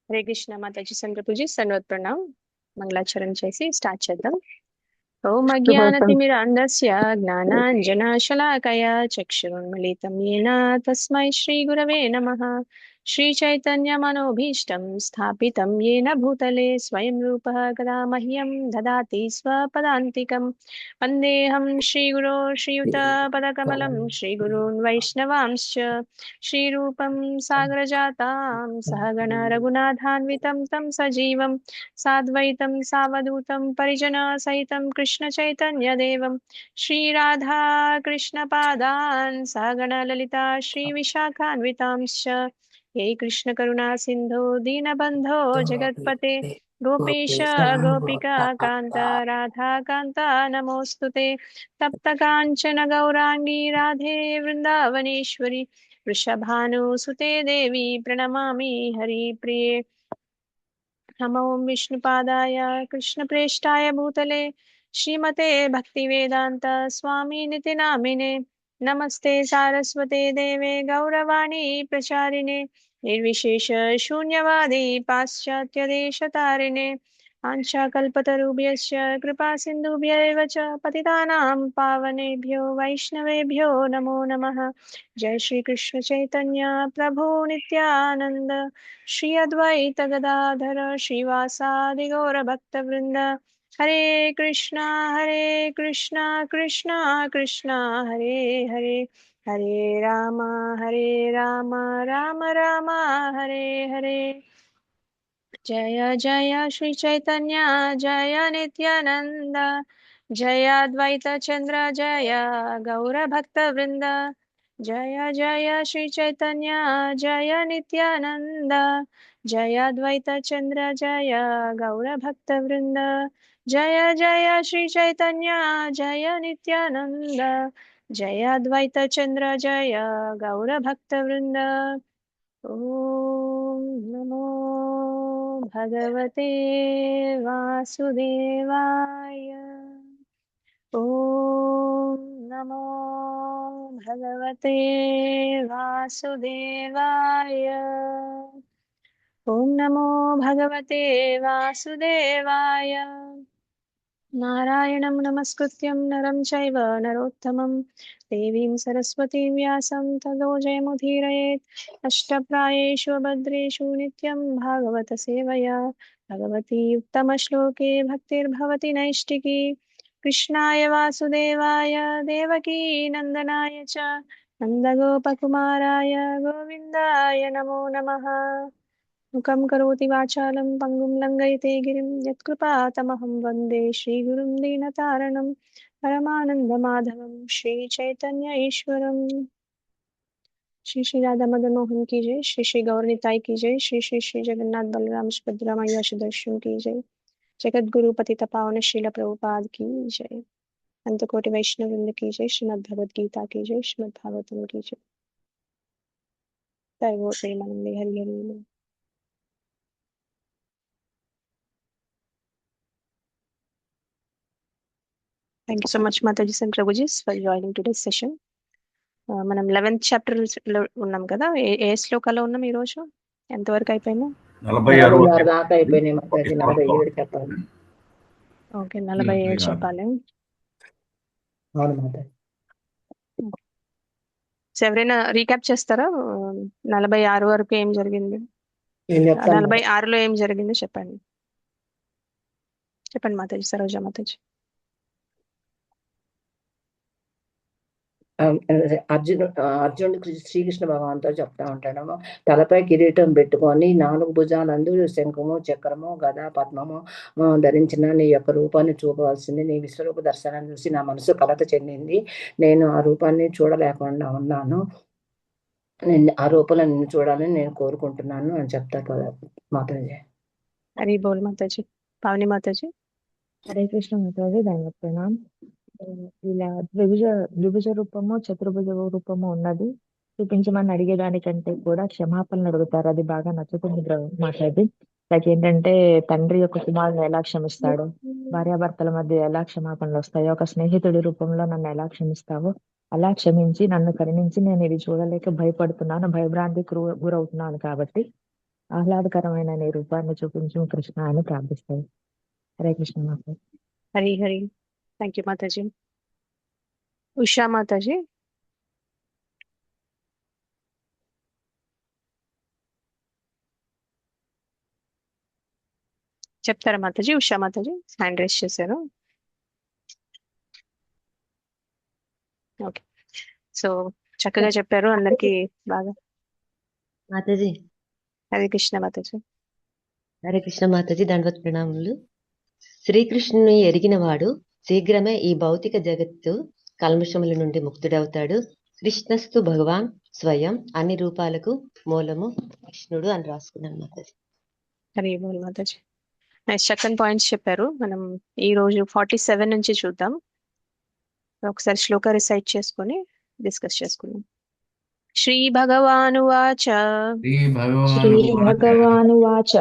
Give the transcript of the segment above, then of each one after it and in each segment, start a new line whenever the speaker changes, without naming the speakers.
హరే కృష్ణ మాతాజీ సంప్రపూజీ సన్వత్ ప్రణామ్. మంగళాచరణ చేసి స్టార్ట్ చేద్దాం. ఓం
శుభోదయం.
అజ్ఞానతిమిరాంధస్య జ్ఞానాంజనశలాకయా చక్షురున్మిళితం येन తస్మై శ్రీగురవే నమః. శ్రీచైతన్యమనోభీష్టం స్థాపితం येन భూతలే స్వయం రూపः కదా మह्यं దదాతి స్వపదాంతికం. వందేహం శ్రీగురో శ్రీయుతపదకమలం శ్రీగుरून् వైష్ణవాంశ్చ శ్రీరూపం సాగరజాతాం సహగణ రఘునాథాన్వితం తం సజీవం साद्वैतं सावधूतं परिजना सहितं कृष्ण चैतन्य देवं श्रीराधा कृष्ण पादान् सहगण ललिता श्रीविशाखान्वितांश्च हे कृष्ण करुणा सिन्धो दीनबन्धो जगत्पते गोपेश गोपिका कान्त राधा कान्त नमोऽस्तुते तप्त काञ्चन गौराङ्गी राधे वृन्दावनेश्वरी वृषभानुसुते देवी प्रणमामि हरिप्रिये। नमो विष्णुपादाय कृष्णप्रेष्ठाय भूतले श्रीमते भक्तिवेदान्त स्वामिनिति नामिने नमस्ते सारस्वते देवे गौरवाणी प्रचारिणे निर्विशेष शून्यवादी पाश्चात्यदेशतारिणे आंशाकल्पतरुभ्यश्च कृपा सिन्धुभ्यैव च पतितानां पावनेभ्यो वैष्णवेभ्यो नमो नमः। जय श्री कृष्ण चैतन्य प्रभु नित्यानंद श्री अद्वैत गदाधर श्रीवासादि गौरभक्तवृंद हरे कृष्णा कृष्णा कृष्णा हरे हरे हरे राम राम राम हरे हरे। जय जय श्री चैतन्य जय नित्यानंद जय अद्वैत चंद्र जय गौर भक्त वृंद जय जय श्री चैतन्य जय नित्यानंद जय अद्वैत चंद्र जय गौर भक्त वृंद जय जय श्री चैतन्य जय नित्यानंद जय अद्वैत चंद्र जय गौर भक्त वृंद। ॐ नमो भगवते वासुदेवाय। ॐ नमो भगवते वासुदेवाय। ॐ नमो भगवते वासुदेवाय। नारायणं नमस्कृत्यं नरं चैव नरोत्तमं देवीं सरस्वतीं व्यासं ततो जयमुदीरयेत्। अष्टप्रायेषु भद्रेषु नित्यं भागवत सेवया भगवती उत्तमश्लोके भक्तिर्भवति नैष्टिकी। कृष्णाय वासुदेवाय देवकी नन्दनाय च नन्दगोपकुमाराय गोविन्दाय नमो नमः। मुखं करोति वाचालं पङ्गुं लङ्घयते गिरिं यत्कृपातमहं वन्दे श्रीगुरुं दीनतारणं परमानन्दमाधवं श्रीचैतन्य ईश्वरम्। श्री श्री राधा मदन मोहन की जय, श्री श्री गौरनिताई की जय, श्री श्री श्री जगन्नाथ बलराम सुभद्रा मैया सुदर्शन की जय, जगत गुरु पतित पावन श्रील प्रभुपाद की जय, अंतकोटि वैष्णव वृंद की जय, श्रीमद् भगवद गीता की जय, श्रीमद् भागवतम की जय। जय वो प्रेमानंदे हरि हरि बोल। Thank you so much, Mataji and Prabhuji, for joining today's session. మనం 11th చాప్టర్ లో ఉన్నాం కదా. ఏ శ్లోకాలో ఉన్నాం ఈ రోజు? ఎంతవరకు అయిపోయింది?
46 దాకా అయిపోయినాయి మాతాజీ. 47 చెప్పాలి.
ఓకే, 47 చెప్పాలి.
అవును మాతాజీ.
సో ఎవరైనా రీక్యాప్ చేస్తారా? 46 వరకు ఏం జరిగింది,
నేను చెప్తాను.
46లో ఏం జరిగింది చెప్పండి. చెప్పండి మాతాజీ, సరోజా మాతాజీ.
అర్జునుడు శ్రీకృష్ణ భగవాన్తో చెప్తా ఉంటాడేమో, తలపై కిరీటం పెట్టుకొని 4 భుజాలందు శంఖము చక్రము గద పద్మము ధరించిన నీ యొక్క రూపాన్ని చూపవలసింది. నీ విశ్వరూప దర్శనాన్ని చూసి నా మనసు కలత చెందింది. నేను ఆ రూపాన్ని చూడలేకుండా ఉన్నాను. నేను ఆ రూపంలో నిన్ను చూడాలని నేను కోరుకుంటున్నాను అని చెప్తారు మాతాజీ.
హరి బోల్ మాతాజీ. పావని మాతాజీ.
హరే కృష్ణ మాతాజీ, ధన్యవాద ప్రణాం. ఇలా ద్విభుజ రూపము చతుర్భుజ రూపము ఉన్నది చూపించమని అడిగేదానికంటే కూడా క్షమాపణలు అడుగుతారు. అది బాగా నచ్చుతుంది మాట్లాడి. లైక్ ఏంటంటే తండ్రి యొక్క కుమారుని ఎలా క్షమిస్తాడు, భార్యాభర్తల మధ్య ఎలా క్షమాపణలు వస్తాయో, ఒక స్నేహితుడి రూపంలో నన్ను ఎలా క్షమిస్తావో అలా క్షమించి నన్ను కరుణించి, నేను ఇది చూడలేక భయపడుతున్నాను, భయభ్రాంతి గురవుతున్నాను కాబట్టి ఆహ్లాదకరమైన నీ రూపాన్ని చూపించు కృష్ణ అని ప్రార్థిస్తాయి. హరే కృష్ణ మాతాజీ.
హరి హరి. థ్యాంక్ యూ మాతాజీ. ఉషా మాతాజీ. చెప్తారా మాతాజీ? ఉషా మాతాజీ హ్యాండ్ రైస్ చేశారు. ఓకే, సో చక్కగా చెప్పారు అందరికి బాగా.
మాతాజీ.
హరే కృష్ణ మాతాజీ.
హరే కృష్ణ మాతాజీ. దండవత్ ప్రణామములు. శ్రీకృష్ణుని ఎరిగినవాడు శీఘ్రమే ఈ భౌతిక జగత్తు కల్మషముల నుండి ముక్తుడవుతాడు. కృష్ణస్తు భగవాన్ స్వయం అన్ని రూపాలకు మూలము కృష్ణుడు అని రాసుకున్నాను మాతాజీ.
హరి బోల్ మాతాజీ. నెక్స్ట్ సెకండ్ పాయింట్స్ చెప్పారు. మనం ఈ రోజు 47 నుంచి చూద్దాం. ఒకసారి శ్లోక రిసైట్ చేసుకొని డిస్కస్ చేసుకుందాం. శ్రీ భగవానువాచ
శ్రీ భగవానువాచ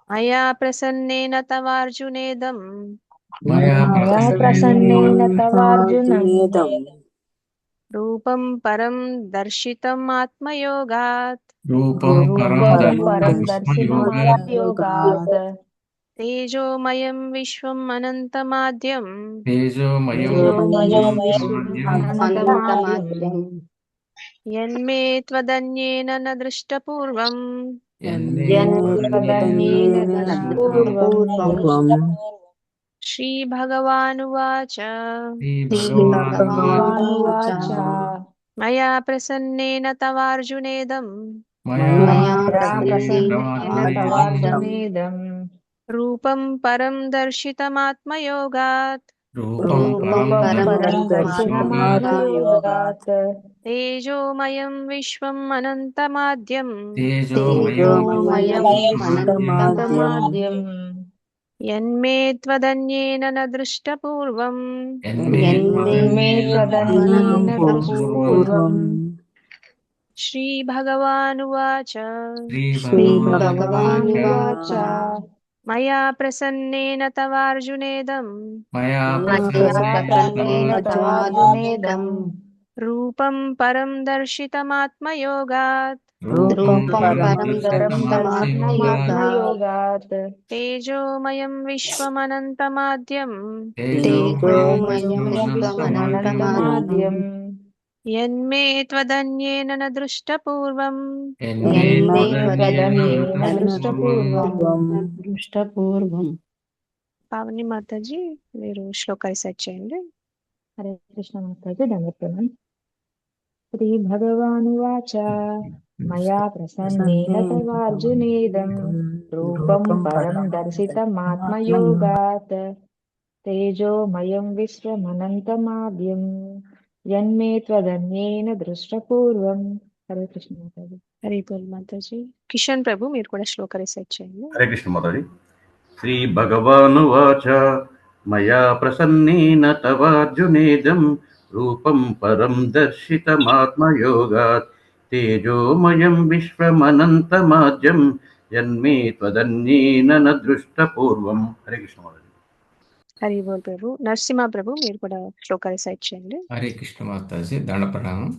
మయా ప్రసన్నేన తవార్జునేదం
మయా ప్రసన్నేన తవార్జునం
రూపం పరం దర్శితం ఆత్మయోగాత్
రూపం పరం దర్శితమాత్మయోగాత్
తేజోమయం విశ్వం అనంతమాద్యం
అనంతమాద్యం
యన్మే త్వదన్యేన న దృష్టపూర్వం శ్రీ భగవానువాచ మయా ప్రసన్నేన తవార్జునేదం రూపం పరం దర్శితమాత్మయోగాత్ తేజోమయం విశ్వం అనంతమాద్యం యన్మే త్వదన్యేన న దృష్టపూర్వం శ్రీ భగవానువాచ మయా ప్రసన్నేన తవార్జునేదం రూపం పరం దర్శితమాత్మయోగాత్ తేజోమయం విశ్వమనంతమాద్యం యన్మే త్వదన్యేన న దృష్టపూర్వం పావని మాతాజీ మీరు శ్లోక రిసైట్ చేయండి.
హరే కృష్ణ మాతాజీ. దండప్రణామం. శ్రీ భగవానువాచ మయా ప్రసన్నేన తవార్జునేదం రూపం పరం దర్శితమాత్మయోగాత్ తేజోమయం విశ్వమనంతమాద్యం యన్మే త్వదన్యేన దృష్టపూర్వం. హరే కృష్ణ మాతాజీ.
హరి బోల్ మాతాజీ. కిషన్ ప్రభు మీరు కూడా శ్లోక రిసైట్ చేయండి.
హరే కృష్ణ మాతాజీ. శ్రీ భగవానువాచ మయా ప్రసన్నేన తవార్జునేదం రూపం పరం దర్శితమాత్మయోగాత్ తేజోమయం విశ్వమనంతమాద్యం యన్మే త్వదన్యేన న దృష్టపూర్వం. హరే కృష్ణ మాతాజీ.
హరి బోల్ ప్రభు. నరసింహ ప్రభు మీరు కూడా శ్లోక రిసైట్ చేయండి.
హరే కృష్ణ మాతాజీ. దండ ప్రణామం.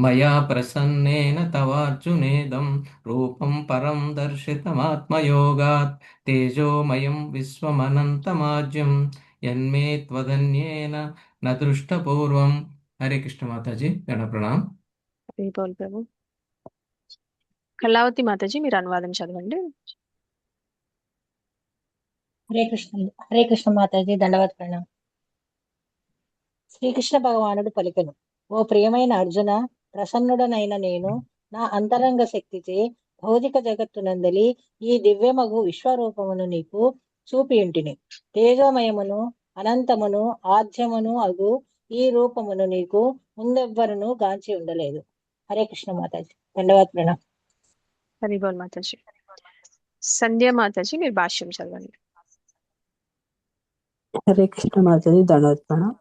మయా ప్రసన్నేన తవార్జునేదం రూపం పరం దర్శితమాత్మయోగాత్ తేజోమయం విశ్వమనంతమాజ్యం యన్మే త్వదన్యేన న దృష్టపూర్వం. హరే కృష్ణ మాతాజీ. దండ ప్రణామం.
హరి బోల్ ప్రభు. కళావతి మాతాజీ మీరు అనువాదం చదవండి.
హరే కృష్ణ మాతాజీ. దండవత్ ప్రణామం. శ్రీకృష్ణ భగవానుడు పలికెను, ఓ ప్రియమైన అర్జున, ప్రసన్నుడనైన నేను నా అంతరంగ శక్తిచే భౌతిక జగత్తునందలి ఈ దివ్యమగు విశ్వరూపమును నీకు చూపియుంటిని. తేజోమయమును అనంతమును ఆద్యమును అగు ఈ రూపమును నీకు ముందెవ్వరును గాంచి ఉండలేదు. హరే కృష్ణ మాతాజీ. దండవత్ ప్రణామం.
హరి బోల్ మాతాజీ. సంధ్య మాతాజీ మీరు భాష్యం చదవండి.
హరే కృష్ణ మాతాజీ. దండవత్ ప్రణామం.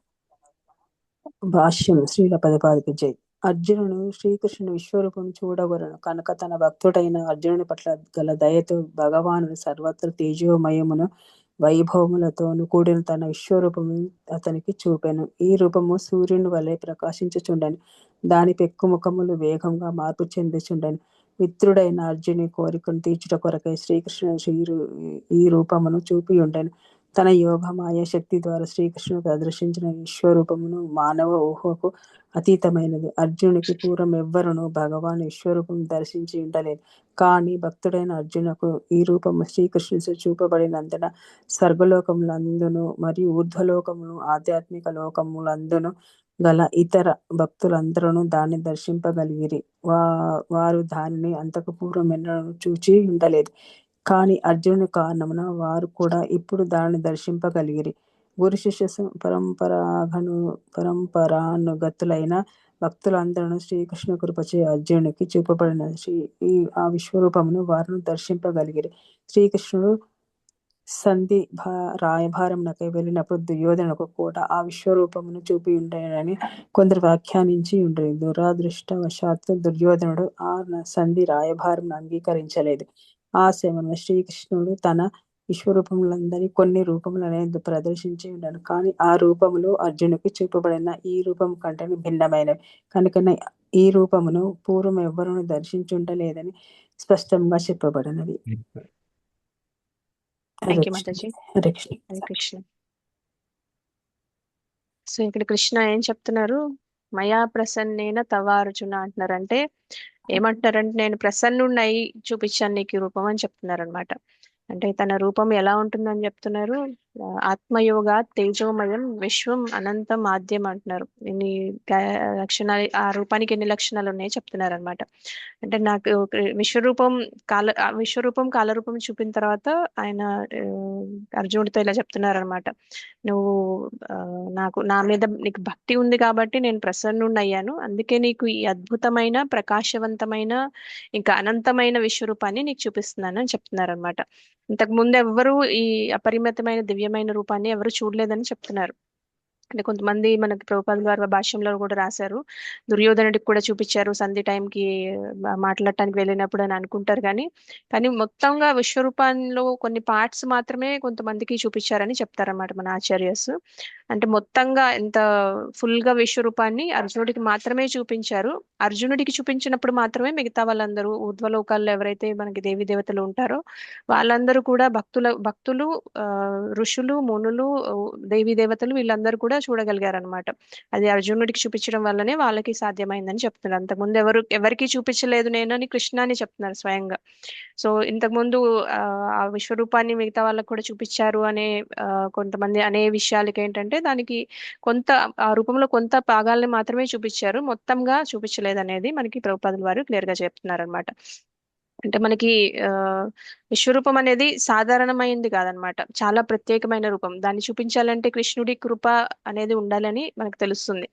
భాష్యం. శ్రీల పదపాదికి జై. అర్జునుడు శ్రీకృష్ణుని విశ్వరూపం చూడగొరను కనుక తన భక్తుడైన అర్జునుని పట్ల గల దయతో భగవానుడు సర్వత్ర తేజోమయమును వైభవములతోను కూడిన తన విశ్వరూపము అతనికి చూపెను. ఈ రూపము సూర్యుని వలె ప్రకాశించుచుండెను. దాని పెక్కు ముఖములు వేగంగా మార్పు చెందుచుండెను. మిత్రుడైన అర్జుని కోరికను తీర్చుట కొరకై శ్రీకృష్ణుడు ఈ రూపమును చూపి ఉండెను. తన యోగ మాయ శక్తి ద్వారా శ్రీకృష్ణుడు ప్రదర్శించిన విశ్వరూపమును మానవ ఊహకు అతీతమైనది. అర్జునుడికి పూర్వం ఎవ్వరును భగవాన్ విశ్వరూపం దర్శించి ఉండలేదు. కానీ భక్తుడైన అర్జునకు ఈ రూపము శ్రీకృష్ణుడు చూపబడినందున స్వర్గలోకములందును మరియు ఊర్ధ్వలోకమును ఆధ్యాత్మిక లోకములందును గల ఇతర భక్తులందరూ దాన్ని దర్శింపగలిగిరి. వారు దానిని అంతకు పూర్వం ఎన్నడూ చూచి ఉండలేదు. కానీ అర్జునుని కారణమున వారు కూడా ఇప్పుడు దానిని దర్శింపగలిగిరి. గురు శిష్య పరంపరానుగతులైన భక్తులందరూ శ్రీకృష్ణ కృపచే అర్జునునికి చూపబడిన ఆ విశ్వరూపమును వారు దర్శింపగలిగిరి. శ్రీకృష్ణుడు సంధి రాయభారమునకై వెళ్ళినప్పుడు దుర్యోధనుకు కూడా ఆ విశ్వరూపమును చూపి ఉండేనని కొందరు వ్యాఖ్యానించి ఉండేది. దురాదృష్టవశాత్తు దుర్యోధనుడు ఆ సంధి రాయభారమును అంగీకరించలేదు. ఆ సమయంలో శ్రీకృష్ణుడు తన విశ్వరూపములందరి కొన్ని రూపములనేది ప్రదర్శించి ఉండను. కానీ ఆ రూపములు అర్జునుడికి చూపబడిన ఈ రూపం కంటే భిన్నమైనవి కనుకనే ఈ రూపమును పూర్వం ఎవ్వరూ దర్శించుండలేదని స్పష్టంగా చెప్పబడినది.
థ్యాంక్ యూ మాతాజీ.
హరే కృష్ణ.
హరే కృష్ణ. సో ఇక్కడ కృష్ణ ఏం చెప్తున్నారు? మయా ప్రసన్నేన తవార్జున అంటున్నారు. అంటే ఏమంటున్నారంటే నేను ప్రసన్నుడినై చూపించాను నీకు ఈ రూపం అని చెప్తున్నారు అనమాట. అంటే తన రూపం ఎలా ఉంటుందని చెప్తున్నారు. ఆత్మయోగా తేజోమయం విశ్వం అనంతం ఆద్యం అంటున్నారు. ఎన్ని లక్షణాలు, ఆ రూపానికి ఎన్ని లక్షణాలు ఉన్నాయో చెప్తున్నారు అనమాట. అంటే నాకు విశ్వరూపం కాలరూపం చూపిన తర్వాత ఆయన అర్జునుడితో ఇలా చెప్తున్నారు అనమాట. నువ్వు నా మీద నీకు భక్తి ఉంది కాబట్టి నేను ప్రసన్నుడిని అయ్యాను. అందుకే నీకు ఈ అద్భుతమైన ప్రకాశవంతమైన ఇంకా అనంతమైన విశ్వరూపాన్ని నీకు చూపిస్తున్నాను అని చెప్తున్నారు అనమాట. ఇంతకు ముందు ఎవరు ఈ అపరిమితమైన దివ్యమైన రూపాన్ని ఎవరు చూడలేదని చెప్తున్నారు. అంటే కొంతమంది మనకి ప్రభుపాదుల వారి భాష్యంలో కూడా రాశారు, దుర్యోధనుడికి కూడా చూపించారు సంధి టైంకి మాట్లాడటానికి వెళ్ళినప్పుడు అని అనుకుంటారు. కానీ మొత్తంగా విశ్వరూపంలో కొన్ని పార్ట్స్ మాత్రమే కొంతమందికి చూపించారని చెప్తారన్నమాట మన ఆచార్యస్. అంటే మొత్తంగా ఎంత ఫుల్గా విశ్వరూపాన్ని అర్జునుడికి మాత్రమే చూపించారు. అర్జునుడికి చూపించినప్పుడు మాత్రమే మిగతా వాళ్ళందరూ ఊర్ధ్వలోకాల్లో ఎవరైతే మనకి దేవీ దేవతలు ఉంటారో వాళ్ళందరూ కూడా భక్తులు ఋషులు మునులు దేవీ దేవతలు వీళ్ళందరూ కూడా చూడగలిగారు అనమాట. అది అర్జునుడికి చూపించడం వల్లనే వాళ్ళకి సాధ్యమైందని చెప్తున్నారు. అంతకుముందు ఎవరికి చూపించలేదు నేను అని కృష్ణ అని చెప్తున్నారు స్వయంగా. సో ఇంతకుముందు ఆ విశ్వరూపాన్ని మిగతా వాళ్ళకు కూడా చూపించారు అనే కొంతమంది అనే విషయాలకి ఏంటంటే దానికి కొంత ఆ రూపంలో కొంత భాగాల్ని మాత్రమే చూపించారు, మొత్తంగా చూపించలేదు అనేది మనకి ప్రభుపాదుల వారు క్లియర్ గా చెప్తున్నారు అనమాట. అంటే మనకి విశ్వరూపం అనేది సాధారణమైంది కాదనమాట, చాలా ప్రత్యేకమైన రూపం. దాన్ని చూపించాలంటే కృష్ణుడి కృప అనేది ఉండాలని మనకు తెలుస్తుంది.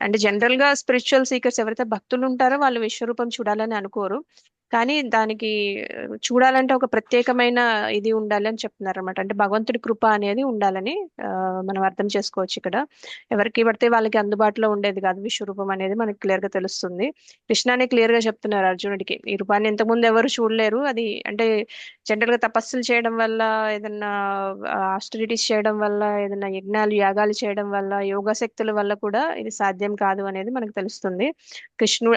అంటే జనరల్ గా స్పిరిచువల్ సీకర్స్ ఎవరైతే భక్తులు ఉంటారో వాళ్ళు విశ్వరూపం చూడాలని అనుకోరు. కానీ దానికి చూడాలంటే ఒక ప్రత్యేకమైన ఇది ఉండాలి అని చెప్తున్నారు అనమాట. అంటే భగవంతుడి కృప అనేది ఉండాలని మనం అర్థం చేసుకోవచ్చు. ఇక్కడ ఎవరికి పడితే వాళ్ళకి అందుబాటులో ఉండేది కాదు విశ్వరూపం అనేది మనకి క్లియర్ గా తెలుస్తుంది. కృష్ణానే క్లియర్ గా చెప్తున్నారు అర్జునుడికి ఈ రూపాన్ని ఇంతకుముందు ఎవరు చూడలేరు. అది అంటే జనరల్ గా తపస్సులు చేయడం వల్ల, ఏదన్నా ఆస్టరిటీస్ చేయడం వల్ల, ఏదైనా యజ్ఞాలు యాగాలు చేయడం వల్ల, యోగ శక్తుల వల్ల కూడా ఇది సాధ్యం కాదు అనేది మనకు తెలుస్తుంది.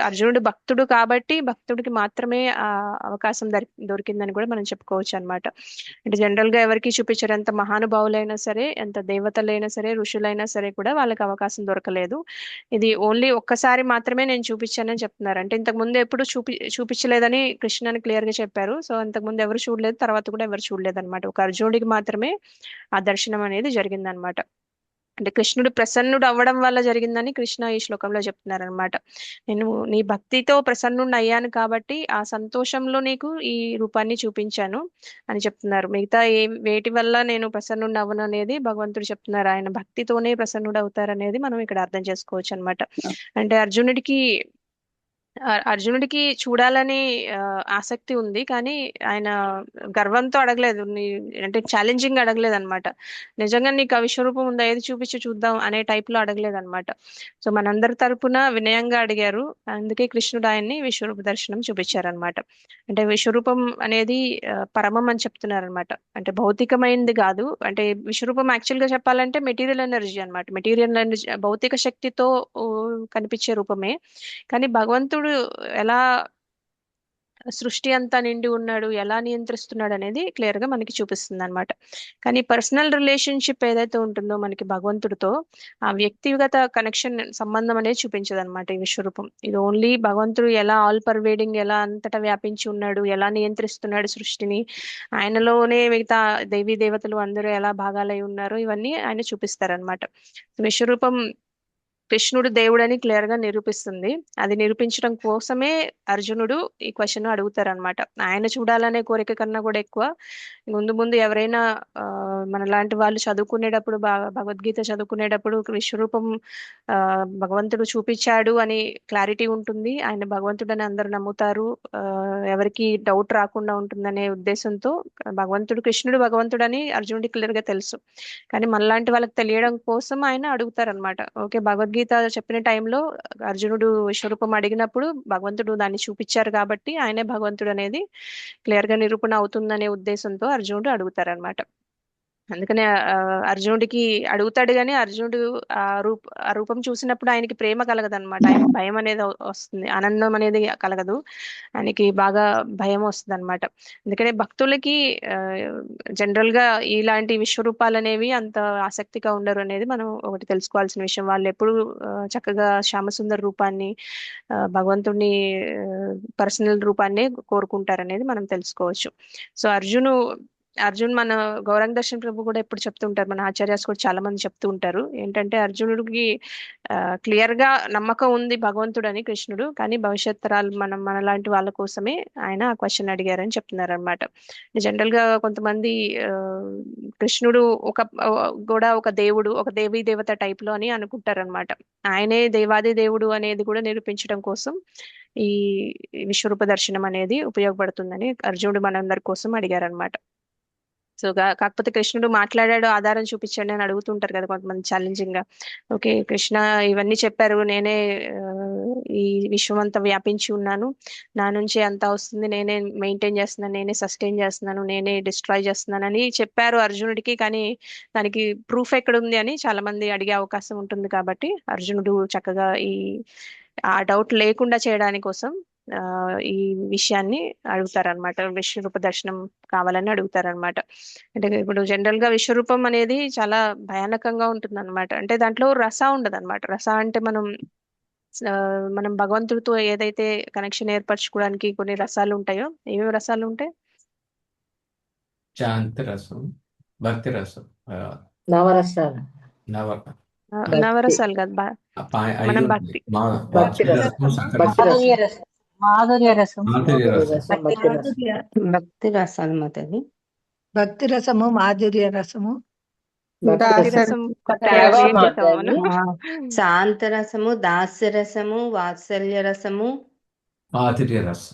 అర్జునుడు భక్తుడు కాబట్టి భక్తుడికి మాత్రమే ఆ అవకాశం దొరికిందని కూడా మనం చెప్పుకోవచ్చు అనమాట. అంటే జనరల్ గా ఎవరికి చూపించారు, ఎంత మహానుభావులైనా సరే, ఎంత దేవతలైనా సరే, ఋషులైనా సరే కూడా వాళ్ళకి అవకాశం దొరకలేదు. ఇది ఓన్లీ ఒక్కసారి మాత్రమే నేను చూపించానని చెప్తున్నారు. అంటే ఇంతకు ముందు ఎప్పుడు చూపించలేదని కృష్ణని క్లియర్ గా చెప్పారు. సో అంతకు ముందు ఎవరు చూడలేదు, తర్వాత కూడా ఎవరు చూడలేదు అనమాట. ఒక అర్జునుడికి మాత్రమే ఆ దర్శనం అనేది జరిగిందనమాట. అంటే కృష్ణుడు ప్రసన్నుడు అవ్వడం వల్ల జరిగిందని కృష్ణ ఈ శ్లోకంలో చెప్తున్నారు అనమాట. నేను నీ భక్తితో ప్రసన్నుడిని అయ్యాను కాబట్టి ఆ సంతోషంలో నీకు ఈ రూపాన్ని చూపించాను అని చెప్తున్నారు. మిగతా వేటి వల్ల నేను ప్రసన్నుడిని అవ్వను అనేది భగవంతుడు చెప్తున్నారు. ఆయన భక్తితోనే ప్రసన్నుడు అవుతారు అనేది మనం ఇక్కడ అర్థం చేసుకోవచ్చు అనమాట. అంటే అర్జునుడికి చూడాలని ఆసక్తి ఉంది, కానీ ఆయన గర్వంతో అడగలేదు, అంటే ఛాలెంజింగ్ అడగలేదు అనమాట. నిజంగా నీకు ఆ విశ్వరూపం ఉందా, ఏది చూపించి చూద్దాం అనే టైప్ లో అడగలేదు అనమాట. సో మనందరి తరపున వినయంగా అడిగారు. అందుకే కృష్ణుడు ఆయన్ని విశ్వరూప దర్శనం చూపించారనమాట. అంటే విశ్వరూపం అనేది పరమం అని చెప్తున్నారు అనమాట. అంటే భౌతికమైనది కాదు. అంటే విశ్వరూపం యాక్చువల్ గా చెప్పాలంటే మెటీరియల్ ఎనర్జీ అనమాట. మెటీరియల్ ఎనర్జీ భౌతిక శక్తితో కనిపించే రూపమే. కానీ భగవంతుడు ఎలా సృష్టి అంతా నిండి ఉన్నాడు, ఎలా నియంత్రిస్తున్నాడు అనేది క్లియర్ గా మనకి చూపిస్తుంది అనమాట. కానీ పర్సనల్ రిలేషన్షిప్ ఏదైతే ఉంటుందో మనకి భగవంతుడితో, ఆ వ్యక్తిగత కనెక్షన్ సంబంధం అనేది చూపించదు అనమాట ఈ విశ్వరూపం. ఇది ఓన్లీ భగవంతుడు ఎలా ఆల్ పర్వేడింగ్, ఎలా అంతటా వ్యాపించి ఉన్నాడు, ఎలా నియంత్రిస్తున్నాడు సృష్టిని, ఆయనలోనే మిగతా దేవీ దేవతలు అందరూ ఎలా భాగాలై ఉన్నారో ఇవన్నీ ఆయన చూపిస్తారనమాట. విశ్వరూపం కృష్ణుడు దేవుడని క్లియర్ గా నిరూపిస్తుంది. అది నిరూపించడం కోసమే అర్జునుడు ఈ క్వశ్చన్ అడుగుతారనమాట. ఆయన చూడాలనే కోరిక కన్నా కూడా ఎక్కువ ముందు ముందు ఎవరైనా మనలాంటి వాళ్ళు చదువుకునేటప్పుడు, భగవద్గీత చదువుకునేటప్పుడు విశ్వరూపం ఆ భగవంతుడు చూపించాడు అని క్లారిటీ ఉంటుంది. ఆయన భగవంతుడని అందరూ నమ్ముతారు. ఎవరికి డౌట్ రాకుండా ఉంటుందనే ఉద్దేశంతో కృష్ణుడు భగవంతుడని అర్జునుడికి క్లియర్ గా తెలుసు. కానీ మనలాంటి వాళ్ళకి తెలియడం కోసం ఆయన అడుగుతారనమాట. ఓకే, భగవద్గీత చెప్పిన టైంలో అర్జునుడు విశ్వరూపం అడిగినప్పుడు భగవంతుడు దాన్ని చూపించారు కాబట్టి ఆయనే భగవంతుడు అనేది క్లియర్ గా నిరూపణ అవుతుందనే ఉద్దేశంతో అర్జునుడు అడుగుతారనమాట. అందుకనే అర్జునుడికి అడుగుతాడు, కానీ అర్జునుడు ఆ రూపం చూసినప్పుడు ఆయనకి ప్రేమ కలగదనమాట. ఆయన భయం అనేది వస్తుంది, ఆనందం అనేది కలగదు, ఆయనకి బాగా భయం వస్తుంది అనమాట. అందుకనే భక్తులకి జనరల్ గా ఇలాంటి విశ్వరూపాలు అనేవి అంత ఆసక్తిగా ఉండరు అనేది మనం ఒకటి తెలుసుకోవాల్సిన విషయం. వాళ్ళు ఎప్పుడు చక్కగా శ్యామసుందర రూపాన్ని, భగవంతుడిని పర్సనల్ రూపాన్ని కోరుకుంటారనేది మనం తెలుసుకోవచ్చు. సో అర్జున్ మన గౌరంగ దర్శన్ ప్రభు కూడా ఎప్పుడు చెప్తుంటారు, మన ఆచార్యాస్ కూడా చాలా మంది చెప్తూ ఉంటారు ఏంటంటే, అర్జునుడికి క్లియర్ గా నమ్మకం ఉంది భగవంతుడని కృష్ణుడు, కానీ భవిష్యత్ తరాలు మనలాంటి వాళ్ళ కోసమే ఆయన ఆ క్వశ్చన్ అడిగారని చెప్తున్నారు అనమాట. జనరల్ గా కొంతమంది కృష్ణుడు ఒక దేవుడు, ఒక దేవీ దేవత టైప్ లో అని అనుకుంటారు అనమాట. ఆయనే దేవాది దేవుడు అనేది కూడా నిరూపించడం కోసం ఈ విశ్వరూప దర్శనం అనేది ఉపయోగపడుతుందని అర్జునుడు మనందరి కోసం అడిగారనమాట. సో కాకపోతే కృష్ణుడు మాట్లాడాడు, ఆధారం చూపించండి అని అడుగుతుంటారు కదా కొంతమంది ఛాలెంజింగ్ గా. ఓకే, కృష్ణ ఇవన్నీ చెప్పారు, నేనే ఈ విశ్వం అంతా వ్యాపించి ఉన్నాను, నా నుంచి అంతా వస్తుంది, నేనే మెయింటైన్ చేస్తున్నాను, నేనే సస్టైన్ చేస్తున్నాను, నేనే డిస్ట్రాయ్ చేస్తున్నాను అని చెప్పారు అర్జునుడికి. కానీ దానికి ప్రూఫ్ ఎక్కడ ఉంది అని చాలా మంది అడిగే అవకాశం ఉంటుంది. కాబట్టి అర్జునుడు చక్కగా ఆ డౌట్ లేకుండా చేయడానికి కోసం ఈ విషయాన్ని అడుగుతారనమాట. విశ్వరూప దర్శనం కావాలని అడుగుతారనమాట. అంటే ఇప్పుడు జనరల్ గా విశ్వరూపం అనేది చాలా భయానకంగా ఉంటుంది అనమాట. అంటే దాంట్లో రస ఉండదు అనమాట. రస అంటే మనం భగవంతుడితో ఏదైతే కనెక్షన్ ఏర్పరచుకోవడానికి కొన్ని రసాలు ఉంటాయో, ఏమేమి రసాలు ఉంటాయి?
శాంతి రసం, భక్తి రసం,
నవరసాలు.
నవరసాలు కాదు, మనం భక్తి
మాధుర్య రసం,
భక్తి రసాలు మాతది.
భక్తి రసము, మాధుర్య రసము,
శాంత రసము, దాస్య రసము, వాత్సల్య రసము,
మాధుర్య రసం,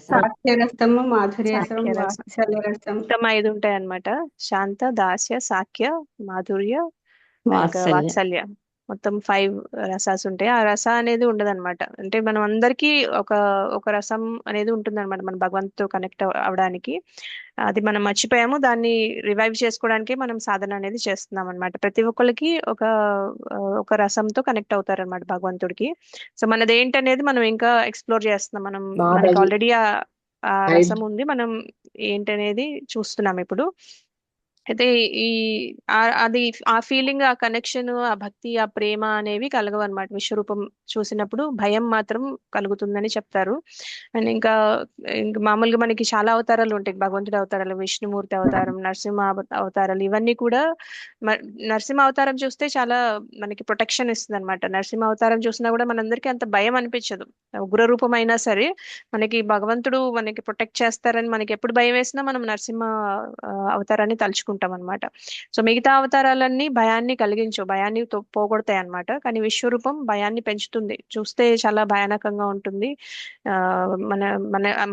సాక్ష్య రసము, మాధుర్య రసం, వాత్సల్య రసం.
మొత్తం 5 ఉంటాయి అన్నమాట. శాంత, దాస్య, సాఖ్య, మాధుర్య, వాత్సల్య, మొత్తం 5 రసాస్ ఉంటాయి. ఆ రస అనేది ఉండదన్నమాట. అంటే మనం అందరికీ ఒక రసం అనేది ఉంటుంది అనమాట మన భగవంతుతో కనెక్ట్ అవడానికి. అది మనం మర్చిపోయాము, దాన్ని రివైవ్ చేసుకోవడానికి మనం సాధన అనేది చేస్తున్నాం అనమాట. ప్రతి ఒక్కరికి ఒక రసంతో కనెక్ట్ అవుతారనమాట భగవంతుడికి. సో మనది ఏంటనేది మనం ఇంకా ఎక్స్ప్లోర్ చేస్తున్నాం. మనకి ఆల్రెడీ ఆ రసం ఉంది, మనం ఏంటనేది చూస్తున్నాం ఇప్పుడు. అయితే అది ఆ ఫీలింగ్, ఆ కనెక్షన్, ఆ భక్తి, ఆ ప్రేమ అనేవి కలగవు అనమాట. విశ్వరూపం చూసినప్పుడు భయం మాత్రం కలుగుతుందని చెప్తారు. అండ్ ఇంకా మామూలుగా మనకి చాలా అవతారాలు ఉంటాయి, భగవంతుడి అవతారాలు, విష్ణుమూర్తి అవతారం, నరసింహ అవతారాలు, ఇవన్నీ కూడా. నరసింహ అవతారం చూస్తే చాలా మనకి ప్రొటెక్షన్ ఇస్తుంది అనమాట. నరసింహ అవతారం చూసినా కూడా మనందరికీ అంత భయం అనిపించదు. ఉగ్రరూపం అయినా సరే మనకి భగవంతుడు మనకి ప్రొటెక్ట్ చేస్తారని మనకి ఎప్పుడు భయం వేసినా మనం నరసింహ అవతారాన్ని తలుచుకుంటాం అనమాట. సో మిగతా అవతారాలన్నీ భయాన్ని కలిగించవు, భయాన్ని పోగొడతాయి అనమాట. కానీ విశ్వరూపం భయాన్ని పెంచుతుంది, చూస్తే చాలా భయానకంగా ఉంటుంది.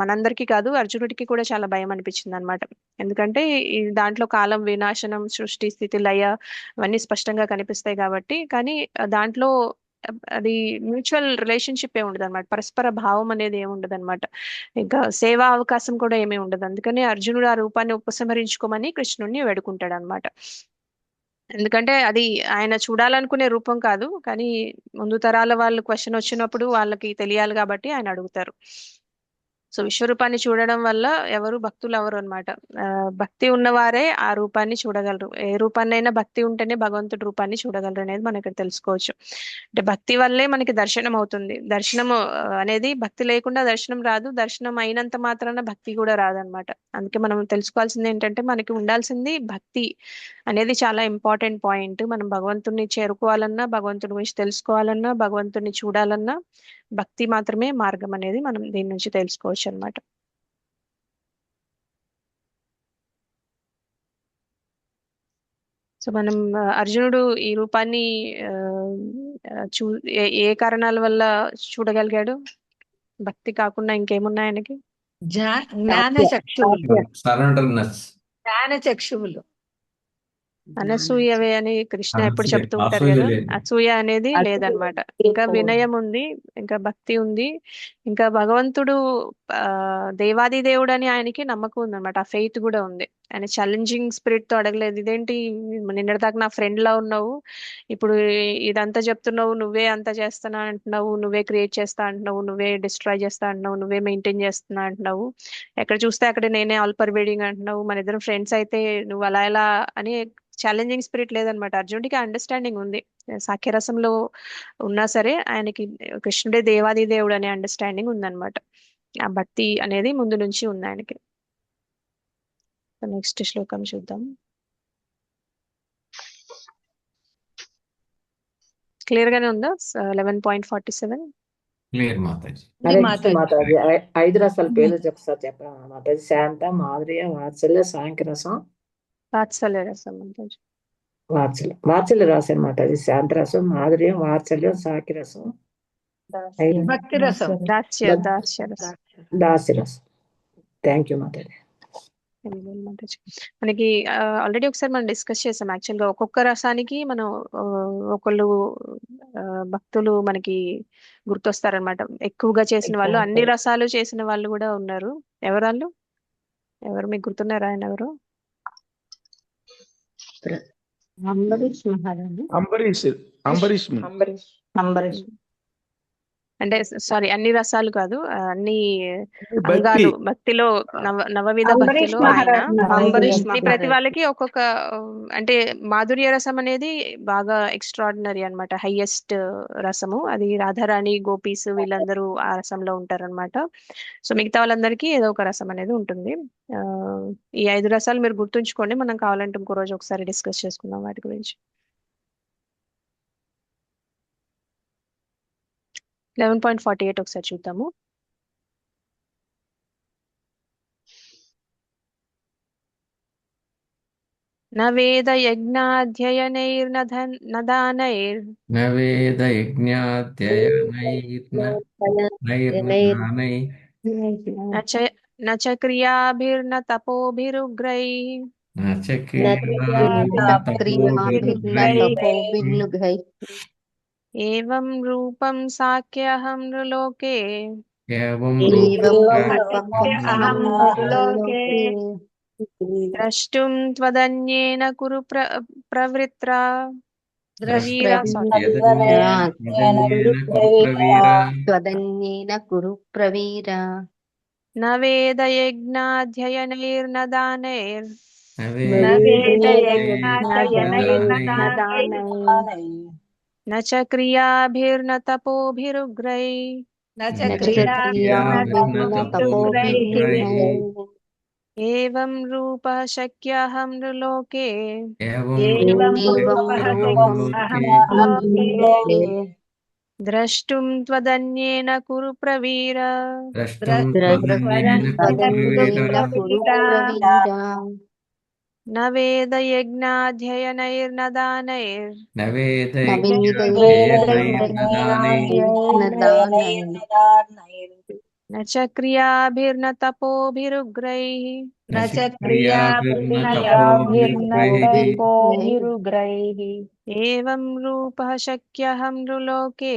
మనందరికీ కాదు, అర్జునుడికి కూడా చాలా భయం అనిపించింది అనమాట. ఎందుకంటే దాంట్లో కాలం, వినాశనం, సృష్టి, స్థితి, లయ అవన్నీ స్పష్టంగా కనిపిస్తాయి కాబట్టి. కానీ దాంట్లో అది మ్యూచువల్ రిలేషన్షిప్ ఏ ఉండదు అనమాట, పరస్పర భావం అనేది ఏమి ఉండదు అనమాట. ఇంకా సేవా అవకాశం కూడా ఏమీ ఉండదు. అందుకని అర్జునుడు ఆ రూపాన్ని ఉపసంహరించుకోమని కృష్ణుడిని వేడుకుంటాడు అనమాట. ఎందుకంటే అది ఆయన చూడాలనుకునే రూపం కాదు, కానీ ముందు తరాల వాళ్ళు క్వశ్చన్ వచ్చినప్పుడు వాళ్ళకి తెలియాలి కాబట్టి ఆయన అడుగుతారు. సో విశ్వరూపాన్ని చూడడం వల్ల ఎవరు భక్తులు ఎవరు అనమాట. భక్తి ఉన్నవారే ఆ రూపాన్ని చూడగలరు. ఏ రూపాన్నైనా భక్తి ఉంటేనే భగవంతుడి రూపాన్ని చూడగలరు అనేది మనం ఇక్కడ తెలుసుకోవచ్చు. అంటే భక్తి వల్లే మనకి దర్శనం అవుతుంది. దర్శనం అనేది భక్తి లేకుండా దర్శనం రాదు. దర్శనం అయినంత మాత్రాన భక్తి కూడా రాదనమాట. అందుకే మనం తెలుసుకోవాల్సింది ఏంటంటే మనకి ఉండాల్సింది భక్తి అనేది చాలా ఇంపార్టెంట్ పాయింట్. మనం భగవంతుడిని చేరుకోవాలన్నా, భగవంతుడి గురించి తెలుసుకోవాలన్నా, భగవంతుడిని చూడాలన్నా భక్తి మాత్రమే మార్గం అనేది మనం దీని నుంచి తెలుసుకోవచ్చు అనమాట. సో మనం అర్జునుడు ఈ రూపాన్ని చూ ఏ కారణాల వల్ల చూడగలిగాడు? భక్తి కాకుండా ఇంకేమున్నాయి ఆయనకి?
జ్ఞాన చక్షువులు,
సరెండర్నెస్,
జ్ఞాన చక్షువులు.
అనసూయవే అని కృష్ణ ఎప్పుడు చెప్తూ ఉంటారు
అసూయ
కదా.
లేదు.
అసూయ అనేది లేదనమాట. ఇంకా వినయం ఉంది, ఇంకా భక్తి ఉంది, ఇంకా భగవంతుడు దేవాది దేవుడు అని ఆయనకి నమ్మకం ఉందన్నమాట. ఆ ఫెయిత్ కూడా ఉంది. ఆయన ఛాలెంజింగ్ స్పిరిట్ తో అడగలేదు, ఇదేంటి నిన్నటిదాకా నా ఫ్రెండ్ లా ఉన్నావు, ఇప్పుడు ఇదంతా చెప్తున్నావు, నువ్వే అంతా చేస్తున్నా అంటున్నావు, నువ్వే క్రియేట్ చేస్తా అంటున్నావు, నువ్వే డిస్ట్రాయ్ చేస్తా అంటున్నావు, నువ్వే మెయింటైన్ చేస్తున్నా అంటున్నావు, ఎక్కడ చూస్తే అక్కడ నేనే ఆల్ పర్వేడింగ్ అంటున్నావు, మన ఇద్దరం ఫ్రెండ్స్ అయితే నువ్వు అలా ఎలా అని ఛాలెంజింగ్ స్పిరిట్ లేదనమాట. అర్జునుడికి అండర్స్టాండింగ్ ఉంది. సాఖ్యరసంలో ఉన్నా సరే ఆయనకి కృష్ణుడే దేవాది దేవుడు అనే అండర్స్టాండింగ్ ఉందన్నమాట. ఆ భక్తి అనేది ముందు నుంచి ఉంది ఆయనకి. నెక్స్ట్ శ్లోకం చూద్దాం. క్లియర్ గానే ఉందా? 11.47
క్లియర్ మాతాజీ.
హరే కృష్ణ మాతాజీ. 5 రసాల పేర్లు ఒకసారి చెప్పరా మాతాజీ? శాంత, మాధుర్య, వాత్సల్య, సాంఖ్యరసం,
వాత్సల్య రసం.
వాత్సల్య రాశాను మాతాజీ. శాంతరసం, మాధుర్యం, వాత్సల్యం, సాంఖ్యరసం,
భక్తి రసం,
దాస్యరసం. Thank you Mataji.
మనకి ఆల్రెడీ ఒకసారి మనం డిస్కస్ చేసాం. యాక్చువల్ గా ఒక్కొక్క రసానికి మనం ఒకళ్ళు భక్తులు మనకి గుర్తొస్తారనమాట. ఎక్కువగా చేసిన వాళ్ళు, అన్ని రసాలు చేసిన వాళ్ళు కూడా ఉన్నారు. ఎవరు మీకు గుర్తున్నారా? ఆయన ఎవరు?
అంబరీష్.
అంటే సారీ, అన్ని రసాలు కాదు, అన్ని అంగాలు భక్తిలో, నవవిధ భక్తిలో ఆయన ప్రతి వాళ్ళకి ఒక్కొక్క, అంటే మాధుర్య రసం అనేది బాగా ఎక్స్ట్రాడినరీ అన్నమాట. హైయెస్ట్ రసము అది. రాధారాణి, గోపీస్ వీళ్ళందరూ ఆ రసంలో ఉంటారన్నమాట. సో మిగతా వాళ్ళందరికీ ఏదో ఒక రసం అనేది ఉంటుంది. ఈ 5 రసాలు మీరు గుర్తుంచుకోండి. మనం కావాలంటే ఇంకో రోజు ఒకసారి డిస్కస్ చేసుకుందాం వాటి గురించి. 11.48 ఒకసారి చూద్దాము. నవేద యజ్ఞాధ్యయనైర్నదానైర్ నచ క్రియాభిర్న తపోభిరుగ్రై ఏవం రూపం సాఖ్యహం నృలోకే ద్రష్టుం త్వదన్యేన కురు ప్రవృత్రా నవేద యజ్ఞాధ్యయనైర్నదానైర్ నచ క్రియాభిర్న తపోభిరుగ్రై ఏవం రూపః శక్యహం నృలోకే ద్రష్టుం త్వదన్యేన కురు ప్రవీర. నవేద యజ్ఞాధ్యయనైర్నదానైర్ నచ క్రియాభిర్న తపోభిరుగ్రై ఏవం రూపః శక్యహం నృలోకే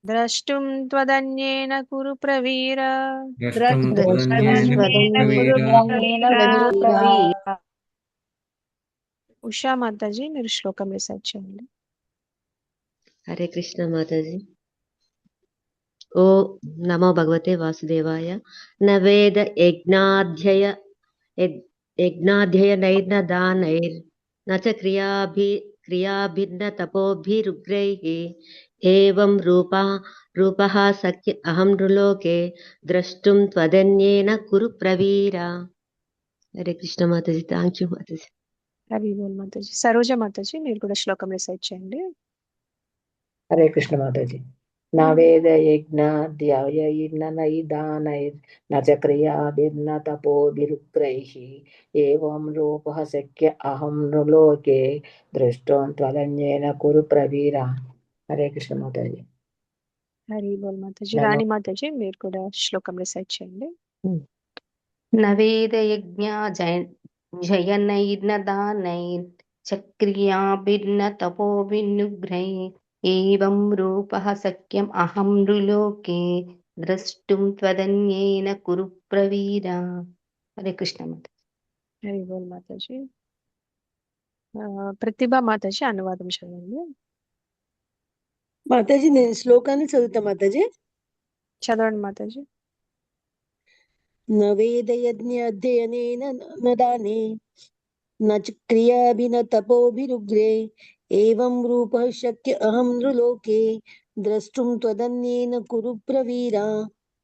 ద్రష్టుం త్వదన్యేన కురు ప్రవీర. ఉషా మాతాజీ మీరు శ్లోకం రీసెర్చ్ చేయండి.
హరే కృష్ణ మాతాజీ. ఓ నమో భగవతే వాసుదేవాయ. నవేద యజ్ఞాధ్యయనైర్న దానైర్ నచ క్రియాభిర్న తపోభిరుగ్రైః ఏవం రూపః సఖ్య అహం నృలోకే ద్రష్టుం త్వదన్యేన కురు ప్రవీర. హరే కృష్ణ మాతాజీ. థ్యాంక్ యూ మాతాజీ.
హరి బోల్ మాతాజీ. సరోజ మాతాజీ మీరు కూడా శ్లోకం రిసైట్ చేయండి.
హరే కృష్ణ మాతాజీ. నవేద యజ్ఞాధ్యాయైర్న చ క్రియాభిర్న తపోభిరుగ్రైః ఏవం రూపః శక్య అహం నృలోకే ద్రష్టోం త్వదన్యేన కురు ప్రవీర. హరే కృష్ణ మాతాజీ.
హరి బోల్ మాతాజీ.
నమో
రాణి మాతాజీ మీరు కూడా శ్లోకం రిసైట్ చేయండి.
నవేద యజ్ఞ జయనైర్న దానైర్ చక్రియాభిర్న తపోభినుగ్రై ఏవం రూపః సఖ్యం అహం నృలోకే ద్రష్టుం త్వదన్యేన కురు ప్రవీర. హరే కృష్ణ మాతాజీ.
హరి బోల్ మాతాజీ. ప్రతిభా మాతాజీ అనువాదం చదవండి.
మాతాజీ నేను శ్లోకాన్ని చదువుతా మాతాజీ.
చదవండి మాతాజీ.
నవేద యజ్ఞ అధ్యయనేన నదానే నచ క్రియాభిన తపోభిరుగ్రే ఏవం రూపః శక్య అహం నృలోకే ద్రష్టుం త్వదన్యేన కురు ప్రవీర.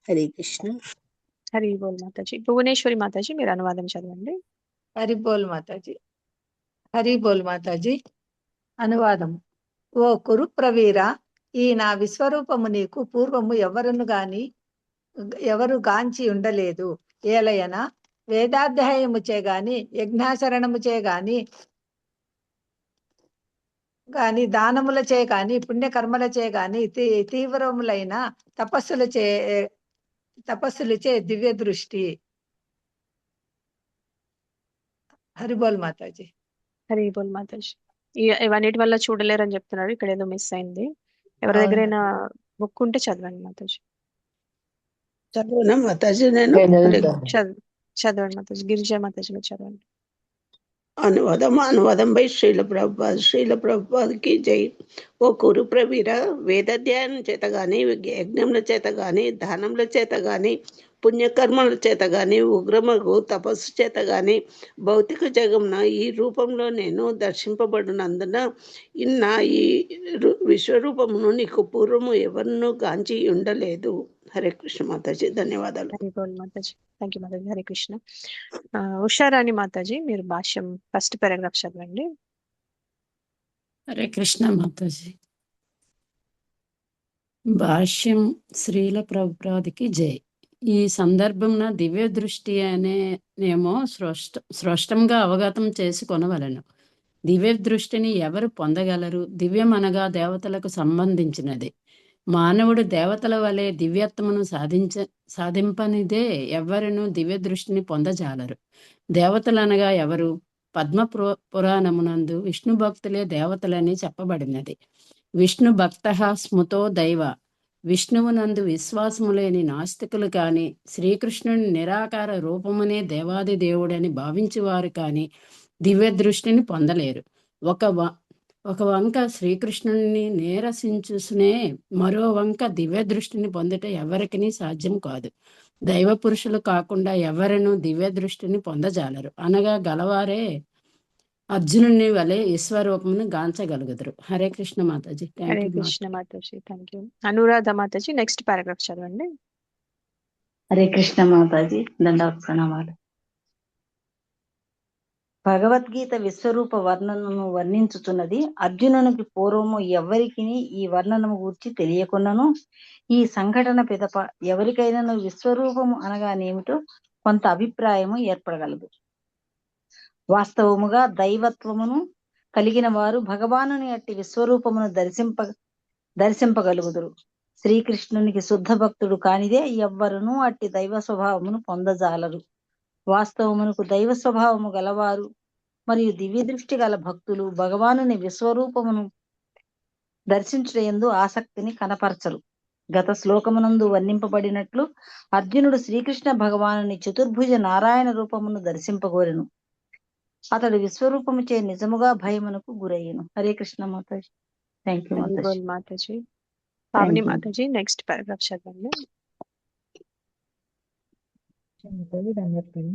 హరే కృష్ణ.
హరి బోల్ మాతాజీ. భువనేశ్వరి మాతాజీ మీరు అనువాదం చదవండి.
హరి బోల్ మాతాజీ. హరి బోల్ మాతాజీ. అనువాదం. ఓ కురు ప్రవీర, ఈ నా విశ్వరూపము నీకు పూర్వము ఎవరు గాంచి ఉండలేదు. ఏలయన వేదాధ్యాయముచే గాని యజ్ఞాచరణముచే గాని దానములచే గాని పుణ్యకర్మలచే గాని తీవ్రములైన తపస్సులచే దివ్య దృష్టి. హరిబోల్ మాతాజీ.
హరి బోల్ మాతాజీ. ఇవన్నిటి వల్ల చూడలేరని చెప్తున్నారు. ఇక్కడ ఏదో మిస్ అయింది. ఎవరి దగ్గరైనా బుక్ ఉంటే చదవండి మాతాజీ.
చదవనా మాతాజీ నేను?
చదవండి మాతాజీ. గిరిజా మాతాజీ మీరు చదవండి.
అనువాదం బై శ్రీల ప్రభుపాద్కి జై. ఓ కురు ప్రవీర, వేదాధ్యాయం చేత గాని యజ్ఞముల చేత గాని దానముల చేత గాని పుణ్యకర్మల చేత గాని ఉగ్రమగు తపస్సు చేత గాని భౌతిక జగమున ఈ రూపంలో నేను దర్శింపబడినందున ఈ విశ్వరూపమును నీకు పూర్వము ఎవరినూ గాంచి ఉండలేదు. హరే కృష్ణ మాతాజీ. ధన్యవాదాలు.
హరి బోల్ మాతాజీ. థ్యాంక్ యూ మాతాజీ. హరే కృష్ణ. ఉషారాణి మాతాజీ మీరు భాష్యం ఫస్ట్ పారాగ్రాఫ్ చదవండి.
హరే కృష్ణ మాతాజీ. భాష్యం శ్రీల ప్రభుపాదికి జై. ఈ సందర్భంన దివ్య దృష్టి అనేనేమో స్పష్టంగా అవగతం చేసుకొనవలెను. దివ్య దృష్టిని ఎవరు పొందగలరు? దివ్యమనగా దేవతలకు సంబంధించినది. మానవుడు దేవతల వలె దివ్యత్వమును సాధింపనిదే ఎవ్వరును దివ్య దృష్టిని పొందజాలరు. దేవతలనగా ఎవరు? పద్మ పురాణమునందు విష్ణు భక్తులే దేవతలని చెప్పబడినది. విష్ణు భక్త స్మృతో దైవ. విష్ణువునందు విశ్వాసము లేని నాస్తికులు కాని శ్రీకృష్ణుని నిరాకార రూపమునే దేవాది దేవుడని భావించేవారు కాని దివ్య దృష్టిని పొందలేరు. ఒక వంక శ్రీకృష్ణుని నిరసించునే మరో వంక దివ్య దృష్టిని పొందట ఎవరికి సాధ్యం కాదు. దైవ పురుషులు కాకుండా ఎవరను దివ్య దృష్టిని పొందజాలరు. అనగా గలవారే అర్జునుని వలె ఈశ్వరూపమును గాంచగలుగుతారు. హరే కృష్ణ మాతాజీ.
హరే కృష్ణ మాతాజీ. Thank you. అనురాధ మాతాజీ నెక్స్ట్ పారాగ్రాఫ్ చదవండి.
హరే కృష్ణ మాతాజీ. దండవత్ ప్రణామాలు. భగవద్గీత విశ్వరూప వర్ణనను వర్ణించుతున్నది. అర్జునునికి పూర్వము ఎవ్వరికి ఈ వర్ణనము గూర్చి తెలియకున్నను ఈ సంఘటన పిదప ఎవరికైనా విశ్వరూపము అనగానేమిటో కొంత అభిప్రాయము ఏర్పడగలదు. వాస్తవముగా దైవత్వమును కలిగిన వారు భగవానుని అట్టి విశ్వరూపమును దర్శింపగలుగుదురు. శ్రీకృష్ణునికి శుద్ధ భక్తుడు కానిదే ఎవ్వరునూ అట్టి దైవ స్వభావమును పొందజాలరు. వాస్తవమునకు దైవ స్వభావము గలవారు మరియు దివ్య దృష్టి గల భక్తులు భగవానుని విశ్వరూపమును దర్శించుటయందు ఆసక్తిని కనపరచరు. గత శ్లోకమునందు వర్ణింపబడినట్లు అర్జునుడు శ్రీకృష్ణ భగవానుని చతుర్భుజ నారాయణ రూపమును దర్శింపగోరెను. అతడు విశ్వరూపముచే నిజముగా భయమునకు గురయ్యను. హరే కృష్ణ మాతాజీ. థ్యాంక్ యూ
హరి
మాతాజీ.
బోల్ మాతాజీ. Pavani
thank you.
మాతాజీ నెక్స్ట్ పారాగ్రాఫ్ చదవండి.
ధన్యవాదాలు.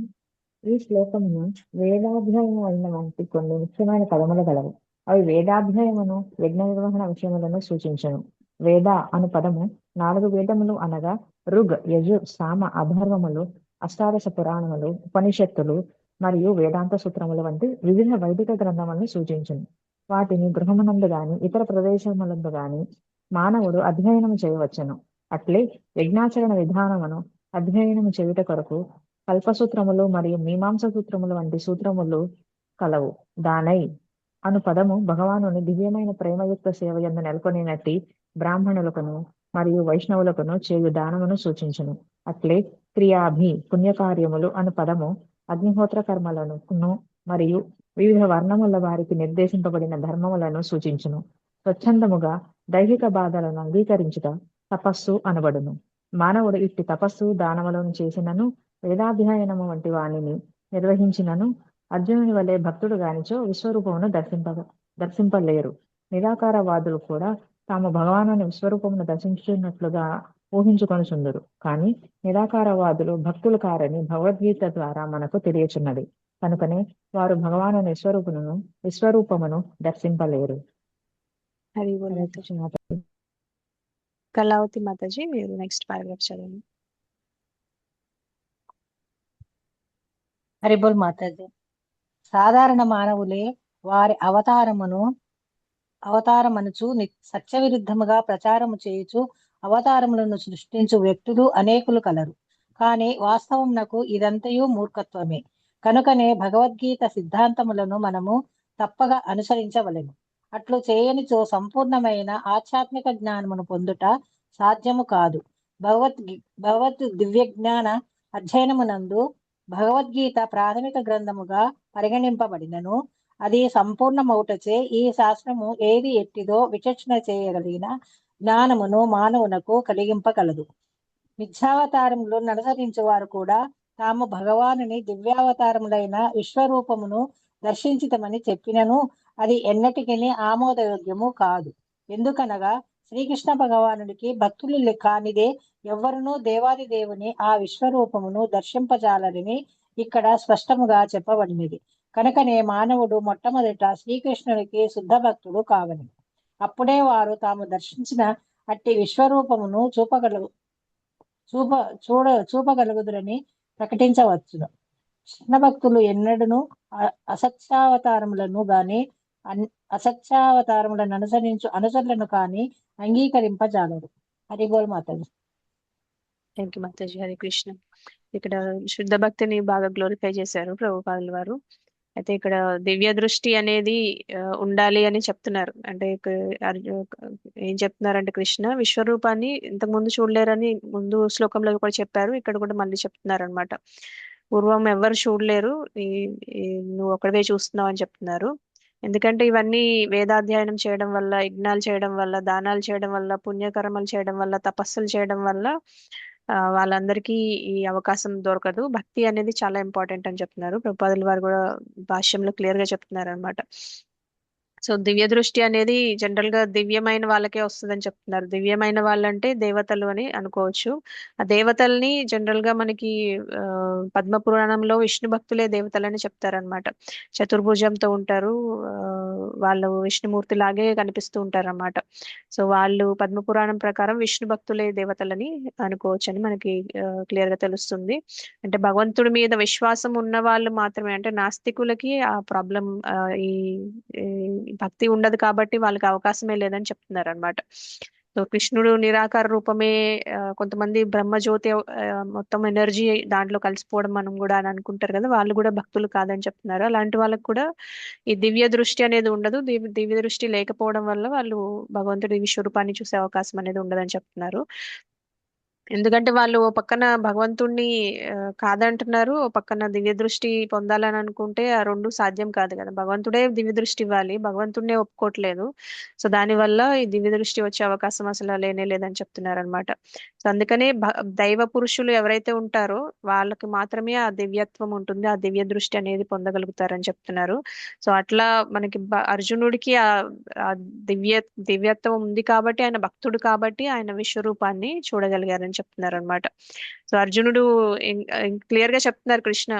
ఈ శ్లోకమును వేదాధ్యాయము అయిన వంటి కొన్ని ముఖ్యమైన పదములు గలవు. అవి వేదాధ్యాయమును యజ్ఞ నిర్వహణ విషయములను సూచించను. వేద అను పదము 4 వేదములు అనగా ఋగ్, యజు, సామ, అధర్వములు, అష్టాదశ పురాణములు, ఉపనిషత్తులు మరియు వేదాంత సూత్రములు వంటి వివిధ వైదిక గ్రంథములను సూచించును. వాటిని గృహమునందు గాని ఇతర ప్రదేశములందు గాని మానవుడు అధ్యయనము చేయవచ్చును. అట్లే యజ్ఞాచరణ విధానమును అధ్యయనము చేయుట కొరకు కల్పసూత్రములు మరియు మీమాంస సూత్రములు వంటి సూత్రములు కలవు. దానై అను పదము భగవానుని దివ్యమైన ప్రేమయుక్త సేవ యందు నెలకొనినట్టి బ్రాహ్మణులకును మరియు వైష్ణవులకును చేయు దానమును సూచించును. అట్లే క్రియాభి పుణ్యకార్యములు అను పదము అగ్నిహోత్ర కర్మలను మరియు వివిధ వర్ణముల వారికి నిర్దేశింపబడిన ధర్మములను సూచించును. స్వచ్ఛందముగా దైహిక బాధలను అంగీకరించుట తపస్సు అనబడును. మానవుడు ఇట్టి తపస్సు దానములను చేసినను వేదాధ్యయనము వంటి వాణిని నిర్వహించినను అర్జునుని వలె భక్తుడు గానిచో విశ్వరూపమును దర్శింపలేరు. నిరాకారవాదులు కూడా తాము భగవానుని విశ్వరూపమును దర్శించున్నట్లుగా ఊహించుకొనుచుందురు. కానీ నిరాకారవాదులు భక్తులు కారని భగవద్గీత ద్వారా మనకు తెలియచున్నది. కనుకనే వారు భగవానుని విశ్వరూపమును దర్శింపలేరు.
హరి బోల్
హరే
మాతాజీ.
కృష్ణ మాతాజీ.
కళావతి మాతాజీ మీరు నెక్స్ట్ పారాగ్రాఫ్ చదవండి.
హరిబోల్ మాతాజీ. సాధారణ మానవులే వారి అవతారమనుచు సత్య విరుద్ధముగా ప్రచారము చేయుచు అవతారములను సృష్టించు వ్యక్తులు అనేకులు కలరు. కానీ వాస్తవమునకు ఇదంతయు మూర్ఖత్వమే. కనుకనే భగవద్గీత సిద్ధాంతములను మనము తప్పగా అనుసరించవలెను. అట్లు చేయనిచో సంపూర్ణమైన ఆధ్యాత్మిక జ్ఞానమును పొందుట సాధ్యము కాదు. భగవద్ దివ్య జ్ఞాన అధ్యయనమునందు భగవద్గీత ప్రాథమిక గ్రంథముగా పరిగణింపబడినను అది సంపూర్ణమౌటచే ఈ శాస్త్రము ఏది ఎట్టిదో విచక్షణ చేయగలిగిన జ్ఞానమును మానవునకు కలిగింపగలదు. మిథ్యావతారములు అనుసరించు వారు కూడా తాము భగవానుని దివ్యావతారములైన విశ్వరూపమును దర్శించితమని చెప్పినను అది ఎన్నటికీ ఆమోదయోగ్యము కాదు. ఎందుకనగా శ్రీకృష్ణ భగవానుడికి భక్తులు కానిదే ఎవ్వరునూ దేవాది దేవుని ఆ విశ్వరూపమును దర్శింపజాలరని ఇక్కడ స్పష్టముగా చెప్పబడినది. కనుకనే మానవుడు మొట్టమొదట శ్రీకృష్ణునికి శుద్ధ భక్తుడు కావని. అప్పుడే వారు తాము దర్శించిన అట్టి విశ్వరూపమును చూపగలుగుదురని ప్రకటించవచ్చును. కృష్ణ భక్తులు ఎన్నడూను అసత్యావతారములను గాని అసత్యావతారములను అనుసరులను కానీ అంగీకరింపజాలరు. హరిబోల్ మాతాజీ.
థ్యాంక్ యూ మాతాజీ. హరి కృష్ణ. ఇక్కడ శుద్ధ భక్తిని బాగా గ్లోరిఫై చేశారు ప్రభుపాదుల వారు. అయితే ఇక్కడ దివ్య దృష్టి అనేది ఉండాలి అని చెప్తున్నారు. అంటే ఏం చెప్తున్నారంటే కృష్ణ విశ్వరూపాన్ని ఇంతకు ముందు చూడలేరని ముందు శ్లోకంలో కూడా చెప్పారు. ఇక్కడ కూడా మళ్ళీ చెప్తున్నారు అనమాట. పూర్వం ఎవరు చూడలేరు, నువ్వు ఒక్కడే చూస్తున్నావు అని చెప్తున్నారు. ఎందుకంటే ఇవన్నీ వేదాధ్యయనం చేయడం వల్ల, యజ్ఞాలు చేయడం వల్ల, దానాలు చేయడం వల్ల, పుణ్యకర్మలు చేయడం వల్ల, తపస్సులు చేయడం వల్ల వాళ్ళందరికీ ఈ అవకాశం దొరకదు. భక్తి అనేది చాలా ఇంపార్టెంట్ అని చెప్తున్నారు. ప్రభుపాదుల వారు కూడా భాష్యంలో క్లియర్ గా చెప్తున్నారు అనమాట. సో దివ్య దృష్టి అనేది జనరల్ గా దివ్యమైన వాళ్ళకే వస్తుందని చెప్తున్నారు. దివ్యమైన వాళ్ళంటే దేవతలు అని అనుకోవచ్చు. ఆ దేవతల్ని జనరల్ గా మనకి పద్మ పురాణంలో విష్ణు భక్తులే దేవతలని చెప్తారనమాట. చతుర్భుజంతో ఉంటారు, వాళ్ళు విష్ణుమూర్తి లాగే కనిపిస్తూ ఉంటారు అన్నమాట. సో వాళ్ళు పద్మ పురాణం ప్రకారం విష్ణు భక్తులే దేవతలని అనుకోవచ్చు అని మనకి క్లియర్ గా తెలుస్తుంది. అంటే భగవంతుడి మీద విశ్వాసం ఉన్న వాళ్ళు మాత్రమే, అంటే నాస్తికులకి ఆ ప్రాబ్లం ఈ భక్తి ఉండదు కాబట్టి వాళ్ళకి అవకాశమే లేదని చెప్తున్నారు అనమాట. సో కృష్ణుడు నిరాకార రూపమే, కొంతమంది బ్రహ్మజ్యోతి మొత్తం ఎనర్జీ దాంట్లో కలిసిపోవడం మనం కూడా అని అనుకుంటారు కదా, వాళ్ళు కూడా భక్తులు కాదని చెప్తున్నారు. అలాంటి వాళ్ళకి కూడా ఈ దివ్య దృష్టి అనేది ఉండదు. దివ్య దృష్టి లేకపోవడం వల్ల వాళ్ళు భగవంతుడి విశ్వరూపాన్ని చూసే అవకాశం అనేది ఉండదని చెప్తున్నారు. ఎందుకంటే వాళ్ళు ఓ పక్కన భగవంతుణ్ణి కాదంటున్నారు, ఓ పక్కన దివ్య దృష్టి పొందాలని అనుకుంటే ఆ రెండు సాధ్యం కాదు కదా. భగవంతుడే దివ్య దృష్టి ఇవ్వాలి, భగవంతుడినే ఒప్పుకోవట్లేదు. సో దానివల్ల ఈ దివ్య దృష్టి వచ్చే అవకాశం అసలు లేనే లేదని చెప్తున్నారు అనమాట. సో అందుకనే దైవ పురుషులు ఎవరైతే ఉంటారో వాళ్ళకి మాత్రమే ఆ దివ్యత్వం ఉంటుంది, ఆ దివ్య దృష్టి అనేది పొందగలుగుతారని చెప్తున్నారు. సో అట్లా మనకి అర్జునుడికి ఆ దివ్యత్వం ఉంది కాబట్టి, ఆయన భక్తుడు కాబట్టి ఆయన విశ్వరూపాన్ని చూడగలిగారని చెప్తున్నారు అనమాట. సో అర్జునుడు క్లియర్ గా చెప్తున్నారు కృష్ణ,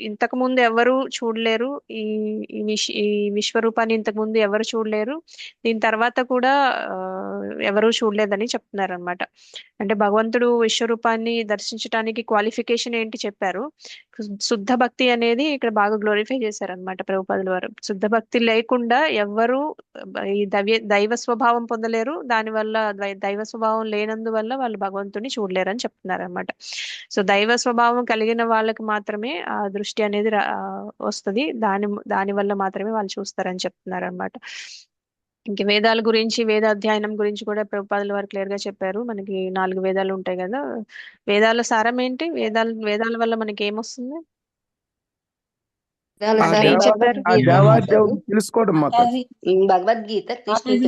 ఇంతకు ముందు ఎవరు చూడలేరు ఈ ఈ విశ్వరూపాన్ని, ఇంతకు ముందు ఎవరు చూడలేరు, దీని తర్వాత కూడా ఎవరు చూడలేదని చెప్తున్నారు అనమాట. అంటే భగవంతుడు విశ్వరూపాన్ని దర్శించడానికి క్వాలిఫికేషన్ ఏంటి చెప్పారు. శుద్ధ భక్తి అనేది ఇక్కడ బాగా గ్లోరిఫై చేశారనమాట ప్రభుపాదుల వారు. శుద్ధ భక్తి లేకుండా ఎవ్వరూ ఈ దైవ స్వభావం పొందలేరు, దానివల్ల దైవ స్వభావం లేనందువల్ల వాళ్ళు భగవంతుని చూడలేరు అని చెప్తున్నారు అనమాట. సో దైవ స్వభావం కలిగిన వాళ్ళకి మాత్రమే ఆ దృష్టి అనేది వస్తుంది, దాని వల్ల మాత్రమే వాళ్ళు చూస్తారని చెప్తున్నారు అనమాట. ఇంక వేదాల గురించి, వేద అధ్యయనం గురించి కూడా ప్రభుపాదుల వారు క్లియర్ గా చెప్పారు. మనకి 4 వేదాలు ఉంటాయి కదా, వేదాల సారం ఏంటి, వేదాల వల్ల మనకి ఏమొస్తుంది, ఏం చెప్పారు?
తెలుసుకోవడం మాతాజీ,
భగవద్గీత కృష్ణుడు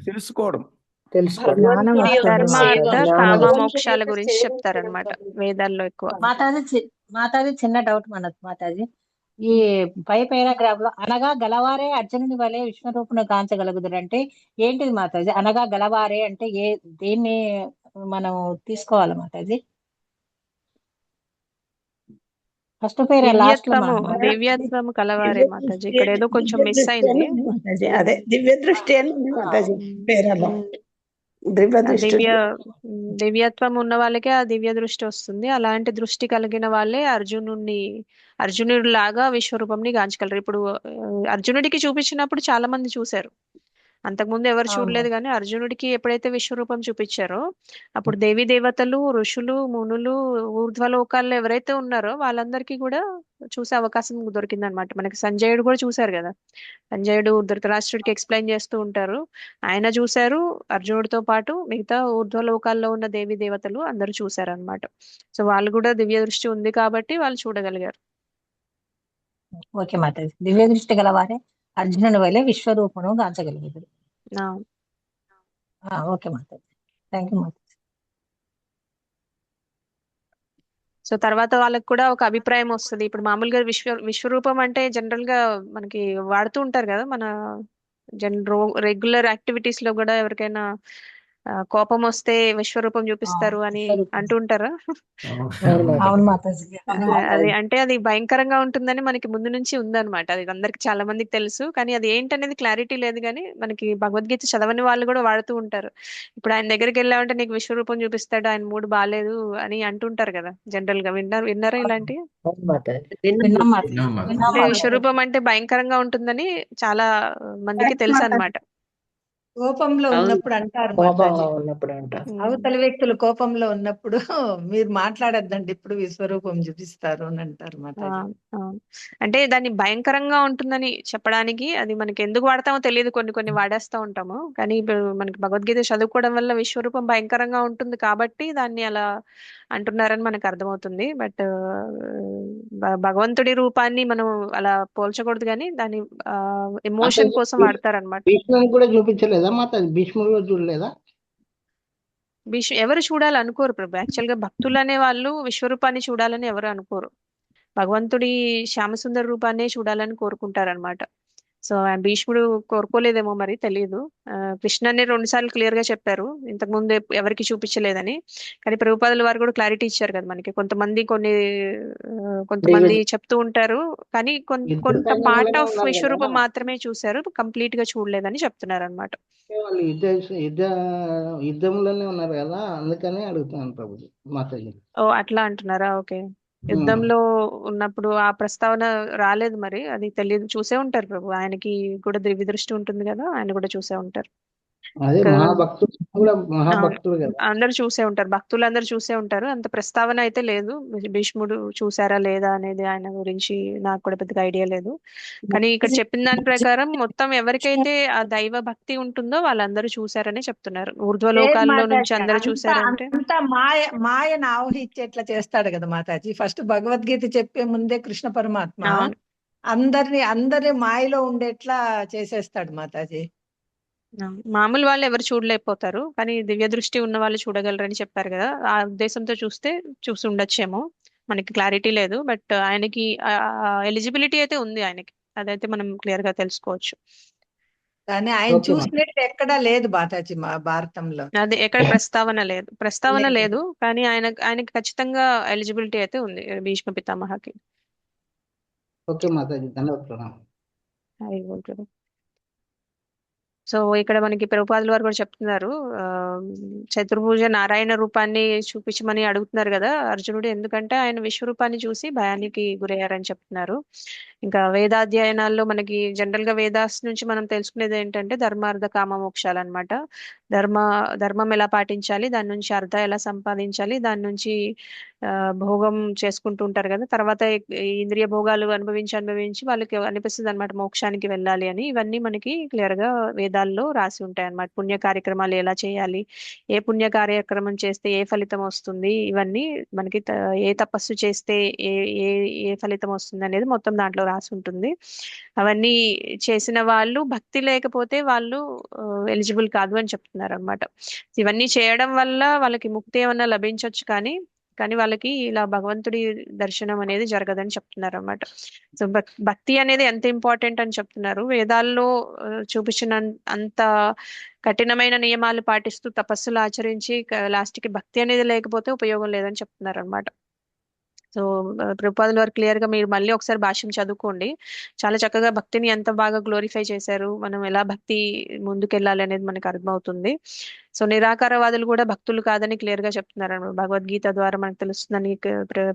తెలుసుకోవడం
తెలుసుకోవడం,
ధర్మ అర్థ కామ మోక్షాల గురించి చెప్తారనమాట వేదాల్లో ఎక్కువ.
మాతాజీ చిన్న డౌట్ మాతాజీ, ఈ పై పారాగ్రాఫ్ లో అనగా గలవారే అర్జునుని వలె విశ్వరూపును కాంచగలుగుతారు అంటే ఏంటిది మాతాజీ? అనగా గలవారే అంటే దేన్ని మనం తీసుకోవాలి మాతాజీ? ఫస్ట్ పేరు లాస్ట్ లో
దివ్యత్వము కలవారే మాతాజీ, ఇక్కడ ఏదో కొంచెం మిస్ అయింది.
అదే దివ్య దృష్టి అని మాతాజీ పేరాలో
దివ్యత్వం ఉన్న వాళ్ళకే ఆ దివ్య దృష్టి వస్తుంది. అలాంటి దృష్టి కలిగిన వాళ్ళే అర్జునుడి లాగా విశ్వరూపంని గాంచగలరు. ఇప్పుడు అర్జునుడికి చూపించినప్పుడు చాలా మంది చూశారు, అంతకుముందు ఎవరు చూడలేదు. కానీ అర్జునుడికి ఎప్పుడైతే విశ్వరూపం చూపించారో అప్పుడు దేవీ దేవతలు, ఋషులు, మునులు, ఊర్ధ్వలోకాల్లో ఎవరైతే ఉన్నారో వాళ్ళందరికీ కూడా చూసే అవకాశం దొరికిందనమాట. మనకి సంజయుడు కూడా చూశారు కదా, సంజయుడు ధృతరాష్ట్రుడికి ఎక్స్ప్లెయిన్ చేస్తూ ఉంటారు, ఆయన చూశారు. అర్జునుడితో పాటు మిగతా ఊర్ధ్వలోకాల్లో ఉన్న దేవీ దేవతలు అందరూ చూశారు అనమాట. సో వాళ్ళు కూడా దివ్య దృష్టి ఉంది కాబట్టి వాళ్ళు చూడగలిగారు.
ఓకే మాతాజీ, దివ్య దృష్టి గలవారే అర్జునుడి వలె విశ్వరూపును గాంచగలుగుతారు. ఓకే మాతాజీ, థ్యాంక్ యూ మాతాజీ.
సో తర్వాత వాళ్ళకి కూడా ఒక అభిప్రాయం వస్తుంది. ఇప్పుడు మామూలుగా విశ్వరూపం అంటే జనరల్ గా మనకి వాడుతూ ఉంటారు కదా, మన రెగ్యులర్ యాక్టివిటీస్ లో కూడా ఎవరికైనా కోపం వస్తే విశ్వరూపం చూపిస్తారు అని అంటూ ఉంటారా? అది అంటే అది భయంకరంగా ఉంటుందని మనకి ముందు నుంచి ఉందన్నమాట. అది అందరికి చాలా మందికి తెలుసు, కానీ అది ఏంటనేది క్లారిటీ లేదు. కానీ మనకి భగవద్గీత చదవని వాళ్ళు కూడా వాడుతూ ఉంటారు. ఇప్పుడు ఆయన దగ్గరికి వెళ్ళామంటే నీకు విశ్వరూపం చూపిస్తాడు, ఆయన మూడు బాగాలేదు అని అంటుంటారు కదా జనరల్ గా. విన్నారా ఇలాంటివి? విశ్వరూపం అంటే భయంకరంగా ఉంటుందని చాలా మందికి తెలుసు అన్నమాట.
కోపంలో ఉన్నప్పుడు అంటారు, అవతల వ్యక్తులు కోపంలో ఉన్నప్పుడు మీరు మాట్లాడద్దండి, ఇప్పుడు విశ్వరూపం చూపిస్తారు అని అంటారు మాతాజీ.
అంటే దాన్ని భయంకరంగా ఉంటుందని చెప్పడానికి అది మనకి ఎందుకు వాడతామో తెలియదు, కొన్ని వాడేస్తూ ఉంటాము. కానీ ఇప్పుడు మనకి భగవద్గీత చదువుకోవడం వల్ల విశ్వరూపం భయంకరంగా ఉంటుంది కాబట్టి దాన్ని అలా అంటున్నారని మనకు అర్థమవుతుంది. బట్ భగవంతుడి రూపాన్ని మనం అలా పోల్చకూడదు, కానీ దాని ఎమోషన్ కోసం వాడతారనమాట.
భీష్ముని కూడా చూపించలేదా మాతాజీ? భీష్ముడు చూడలేదా?
ఎవరు చూడాలనుకోరు ప్రభు. యాక్చువల్ గా భక్తులు అనే వాళ్ళు విశ్వరూపాన్ని చూడాలని ఎవరు అనుకోరు, భగవంతుడి శ్యామసుందర రూపాన్ని చూడాలని కోరుకుంటారనమాట. సో భీష్ముడు కోరుకోలేదేమో మరి తెలియదు. కృష్ణనే 2 సార్లు క్లియర్ గా చెప్పారు, ఇంతకు ముందు ఎవరికి చూపించలేదని. కానీ ప్రభుపాదుల వారు కూడా క్లారిటీ ఇచ్చారు కదా మనకి. కొంతమంది చెప్తూ ఉంటారు, కానీ కొంత పార్ట్ ఆఫ్ విశ్వరూపం మాత్రమే చూశారు, కంప్లీట్ గా చూడలేదని చెప్తున్నారు అనమాట.
వాళ్ళు యుద్ధంలోనే ఉన్నారు కదా, అందుకని అడుగుతున్నాను ప్రభుజీ మాతాజీ.
ఓ అట్లా అంటున్నారా? ఓకే. యుద్ధంలో ఉన్నప్పుడు ఆ ప్రస్తావన రాలేదు, మరి అది తెలియదు. చూసే ఉంటారు ప్రభు, ఆయనకి కూడా దివ్య దృష్టి ఉంటుంది కదా, ఆయన కూడా చూసే ఉంటారు.
అదే
ఇంకా
మహాభక్తుడు కూడా
అవును,
మహాభక్తుడు కదా.
అందరూ చూసే ఉంటారు, భక్తులందరూ చూసే ఉంటారు. అంత ప్రస్తావన అయితే లేదు, భీష్ముడు చూసారా లేదా అనేది ఆయన గురించి నాకు కూడా పెద్దగా ఐడియా లేదు. కానీ ఇక్కడ చెప్పిన దాని ప్రకారం మొత్తం ఎవరికైతే ఆ దైవ భక్తి ఉంటుందో వాళ్ళందరూ చూసారనే చెప్తున్నారు.
లేదు
ఊర్ధ్వలోకాల్లో నుంచి
మాతాజీ,
అందరూ
అంత
చూసారంటే
అంత మాయను ఆవహించేట్లా చేస్తాడు కదా మాతాజీ. ఫస్ట్ భగవద్గీత చెప్పే ముందే కృష్ణ పరమాత్మ
అవును.
అందరిని మాయలో ఉండేట్లా చేసేస్తాడు మాతాజీ.
మామూలు వాళ్ళు ఎవరు చూడలేకపోతారు, కానీ దివ్య దృష్టి ఉన్న వాళ్ళు చూడగలరని చెప్పారు కదా, ఆ ఉద్దేశంతో చూసి ఉండొచ్చేమో, మనకి క్లారిటీ లేదు. బట్ ఆయనకి ఎలిజిబిలిటీ అయితే ఉంది ఆయనకి, అదైతే మనం క్లియర్ గా తెలుసుకోవచ్చు.
కానీ ఆయన
ఓకే మాతాజీ.
చూసినట్టు ఎక్కడా లేదు మాతాజీ మా భారతంలో.
అది ఎక్కడ ప్రస్తావన లేదు, కానీ ఆయనకి ఖచ్చితంగా ఎలిజిబిలిటీ అయితే ఉంది భీష్మ పితామహకి.
ఓకే మాతాజీ, ధన్యవాద ప్రణామం.
హరి బోల్ ప్రభు. సో ఇక్కడ మనకి ప్రభుపాదుల వారు కూడా చెప్తున్నారు, ఆ, చతుర్భుజ నారాయణ రూపాన్ని చూపించమని అడుగుతున్నారు కదా అర్జునుడు, ఎందుకంటే ఆయన విశ్వరూపాన్ని చూసి భయానికి గురయ్యారని చెప్తున్నారు. ఇంకా వేదాధ్యయనాల్లో మనకి జనరల్ గా వేదాస్ నుంచి మనం తెలుసుకునేది ఏంటంటే ధర్మార్థ కామ మోక్షాలు అనమాట. ధర్మం ఎలా పాటించాలి, దాని నుంచి అర్థ ఎలా సంపాదించాలి, దాని నుంచి భోగం చేసుకుంటూ ఉంటారు కదా, తర్వాత ఈ ఇంద్రియ భోగాలు అనుభవించి వాళ్ళకి అనిపిస్తుంది అనమాట మోక్షానికి వెళ్ళాలి అని. ఇవన్నీ మనకి క్లియర్ గా వేదాల్లో రాసి ఉంటాయి అన్నమాట. పుణ్య కార్యక్రమాలు ఎలా చేయాలి, ఏ పుణ్య కార్యక్రమం చేస్తే ఏ ఫలితం వస్తుంది, ఇవన్నీ మనకి ఏ తపస్సు చేస్తే ఏ ఏ ఏ ఫలితం వస్తుంది అనేది మొత్తం దాంట్లో రాసి ఉంటుంది. అవన్నీ చేసిన వాళ్ళు భక్తి లేకపోతే వాళ్ళు ఎలిజిబుల్ కాదు అని చెప్తున్నారు అనమాట. ఇవన్నీ చేయడం వల్ల వాళ్ళకి ముక్తి ఏమన్నా లభించవచ్చు, కానీ వాళ్ళకి ఇలా భగవంతుడి దర్శనం అనేది జరగదని చెప్తున్నారు అనమాట. సో భక్తి అనేది ఎంత ఇంపార్టెంట్ అని చెప్తున్నారు. వేదాల్లో చూపించిన అంత కఠినమైన నియమాలు పాటిస్తూ తపస్సులు ఆచరించి లాస్ట్ కి భక్తి అనేది లేకపోతే ఉపయోగం లేదని చెప్తున్నారు అనమాట. సో ప్రభుపాదుల వారు క్లియర్ గా మీరు మళ్ళీ ఒకసారి భాష్యం చదువుకోండి, చాలా చక్కగా భక్తిని ఎంత బాగా గ్లోరిఫై చేశారు, మనం ఎలా భక్తి ముందుకెళ్ళాలి అనేది మనకు అర్థమవుతుంది. సో నిరాకారవాదులు కూడా భక్తులు కాదని క్లియర్ గా చెప్తున్నారు అన్నమాట. భగవద్గీత ద్వారా మనకు తెలుస్తుందని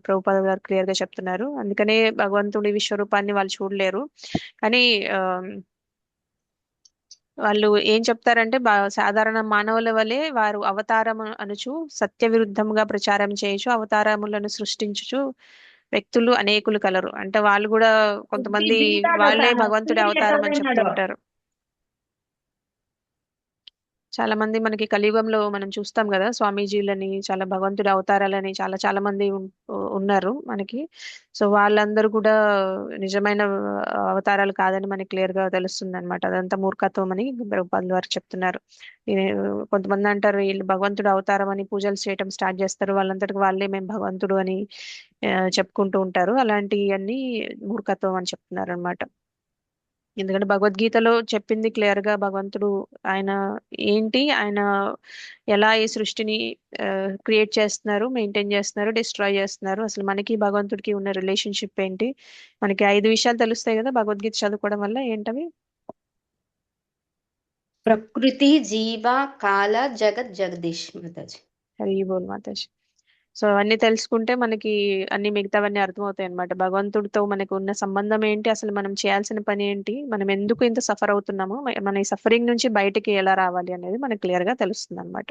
ప్రభుపాద గారు క్లియర్ గా చెప్తున్నారు. అందుకనే భగవంతుడి విశ్వరూపాన్ని వాళ్ళు చూడలేరు. కానీ వాళ్ళు ఏం చెప్తారంటే సాధారణ మానవుల వలె వారు అవతారం అనుచు సత్య విరుద్ధంగా ప్రచారం చేయొచ్చు, అవతారములను సృష్టించుచు వ్యక్తులు అనేకులు కలరు. అంటే వాళ్ళు కూడా కొంతమంది వాళ్ళే భగవంతుడి అవతారం అని చెప్తూ ఉంటారు. చాలా మంది మనకి కలియుగంలో మనం చూస్తాం కదా, స్వామీజీలని, చాలా భగవంతుడి అవతారాలని చాలా మంది ఉన్నారు మనకి. సో వాళ్ళందరూ కూడా నిజమైన అవతారాలు కాదని మనకి క్లియర్ గా తెలుస్తుంది అనమాట. అదంతా మూర్ఖత్వం అని ప్రభుపాదుల వారు చెప్తున్నారు. కొంతమంది అంటారు వీళ్ళు భగవంతుడు అవతారం అని పూజలు చేయటం స్టార్ట్ చేస్తారు, వాళ్ళంతటికి వాళ్ళే మేము భగవంతుడు అని చెప్పుకుంటూ ఉంటారు. అలాంటివన్నీ మూర్ఖత్వం అని చెప్తున్నారు అనమాట. ఎందుకంటే భగవద్గీతలో చెప్పింది క్లియర్ గా భగవంతుడు ఆయన ఆయన ఎలా ఈ సృష్టిని క్రియేట్ చేస్తున్నారు, మెయింటైన్ చేస్తున్నారు, డిస్ట్రాయ్ చేస్తున్నారు, అసలు మనకి భగవంతుడికి ఉన్న రిలేషన్షిప్ ఏంటి, మనకి 5 విషయాలు తెలుస్తాయి కదా భగవద్గీత చదువుకోవడం వల్ల. ఏంటవి?
ప్రకృతి, జీవ, కాల, జగత్, జగదీష్ మాతాజీ.
హరి బోల్ మాతాజీ. సో అవన్నీ తెలుసుకుంటే మనకి అన్ని మిగతావన్నీ అర్థమవుతాయి అనమాట. భగవంతుడితో మనకు ఉన్న సంబంధం ఏంటి, అసలు మనం చేయాల్సిన పని ఏంటి, మనం ఎందుకు ఇంత సఫర్ అవుతున్నామో, మన ఈ సఫరింగ్ నుంచి బయటికి ఎలా రావాలి అనేది మనకు క్లియర్ గా తెలుస్తుంది అనమాట.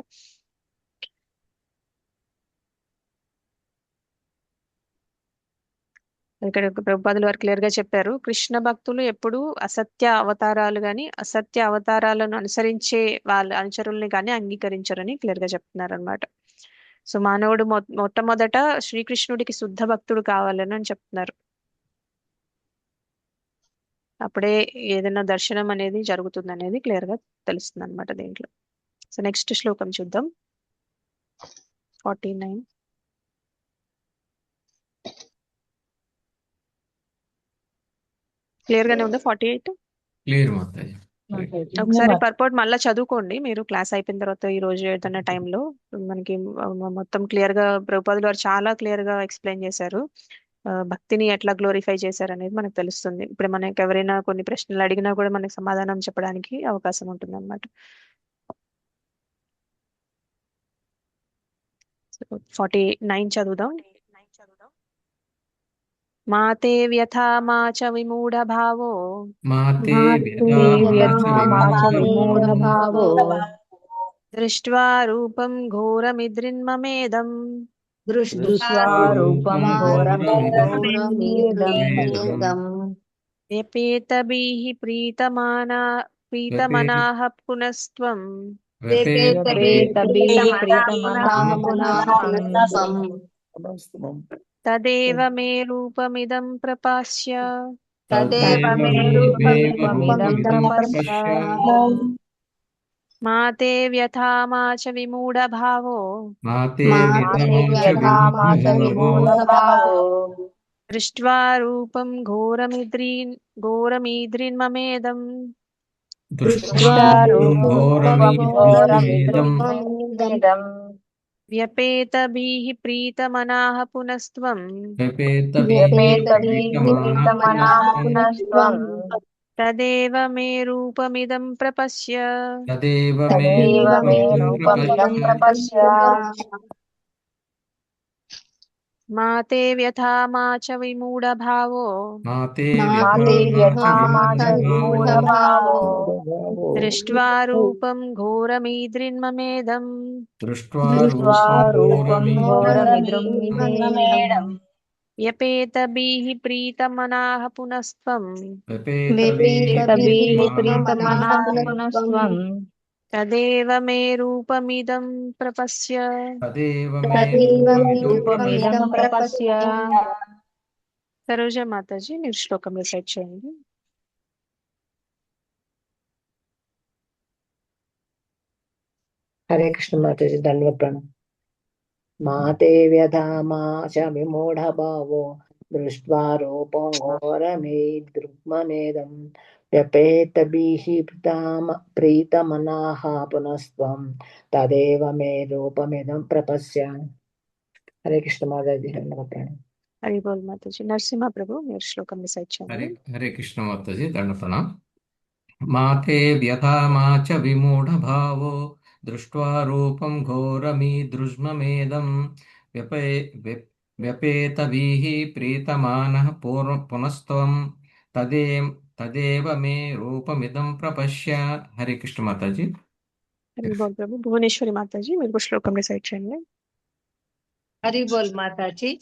ఇక్కడ ప్రభుపాదులు వారు క్లియర్ గా చెప్పారు, కృష్ణ భక్తులు ఎప్పుడు అసత్య అవతారాలు గాని అసత్య అవతారాలను అనుసరించే వాళ్ళ అనుచరుల్ని కానీ అంగీకరించరని క్లియర్ గా చెప్తున్నారు అనమాట. సో మానవుడు మొట్టమొదట శ్రీకృష్ణుడికి శుద్ధ భక్తుడు కావాలని అని చెప్తున్నారు. అప్పుడే ఏదైనా దర్శనం అనేది జరుగుతుంది అనేది క్లియర్ గా తెలుస్తుంది అనమాట దీంట్లో. సో నెక్స్ట్ శ్లోకం చూద్దాం, 49. క్లియర్ గానే ఉందా 48?
క్లియర్ మాతాజీ.
ఒకసారి పర్పోర్ట్ మళ్ళీ చదువుకోండి మీరు క్లాస్ అయిపోయిన తర్వాత ఈ రోజు ఏదైనా టైంలో. మనకి మొత్తం క్లియర్ గా ప్రభుపాదులు వారు చాలా క్లియర్ గా ఎక్స్ప్లెయిన్ చేశారు, భక్తిని ఎట్లా గ్లోరిఫై చేశారు అనేది మనకు తెలుస్తుంది. ఇప్పుడు మనకి ఎవరైనా కొన్ని ప్రశ్నలు అడిగినా కూడా మనకి సమాధానం చెప్పడానికి అవకాశం ఉంటుంది అనమాట. 49 చదువుదాం. మాతే వ్యథా మా చ విమూఢభావో
మాతే
వ్యథామాచ
విమూఢభావో
దృష్ట్వా రూపం ఘోరమిదృన్మమేదం
దృష్ట్వా రూపం ఘోరమిదం
వ్యపేతభిః ప్రీతమనాః పునస్త్వం
వ్యపేతభిః ప్రీతమనాః పునస్త్వం
తదేవ మే రూపమిదం ప్రపశ్య మాతే వ్యథా మా చ విమూఢభావో దృష్ట్వా రూపం ఘోరమిదృన్మమేదం వ్యపేతభిః ప్రీతమనాః పునస్త్వం తదేవ మే రూపమిదం ప్రపశ్య మాతే వ్యథా మా చ విమూఢభావో దృష్ట్వా రూపం ఘోరమిదృన్మమేదం వ్యపేతభిః ప్రీతమనాః పునస్త్వం తదేవ మే రూపమిదం ప్రపశ్య సరోజ మాతాజీ మీరు శ్లోకం రిసైట్ చేయండి.
హరే కృష్ణ మాతాజీ దండవత్ ప్రణామం. మాతే వ్యథా మా చ విమూఢభావో దృష్ట్వా రూపం ఘోరమిదృన్మమేదం వ్యపేతభిః ప్రీతమనాః పునస్త్వం తదేవ మే రూపమిదం ప్రపశ్య. హరే కృష్ణ మాతాజీ దండవత్ ప్రణామం.
హరి బోల్ మాతాజీ. నరసింహ ప్రభు మీరు శ్లోకం రిసైట్ చేయండి.
హరే కృష్ణ మాతాజీ దండ ప్రణామ్. మాతే వ్యథా మా చ విమూఢభావో దృష్ట్వా రూపం ఘోరమిదృన్మమేదం వ్యపేతభిః ప్రీతమానః పునస్త్వం తదేవ మే రూపమిదం ప్రపశ్య. హరే కృష్ణ మాతాజీ.
హరి బోల్ ప్రభు. భువనేశ్వరి మాతాజీ మీరు శ్లోకం రిసైట్ చేయండి.
హరి బోల్ మాతాజీ.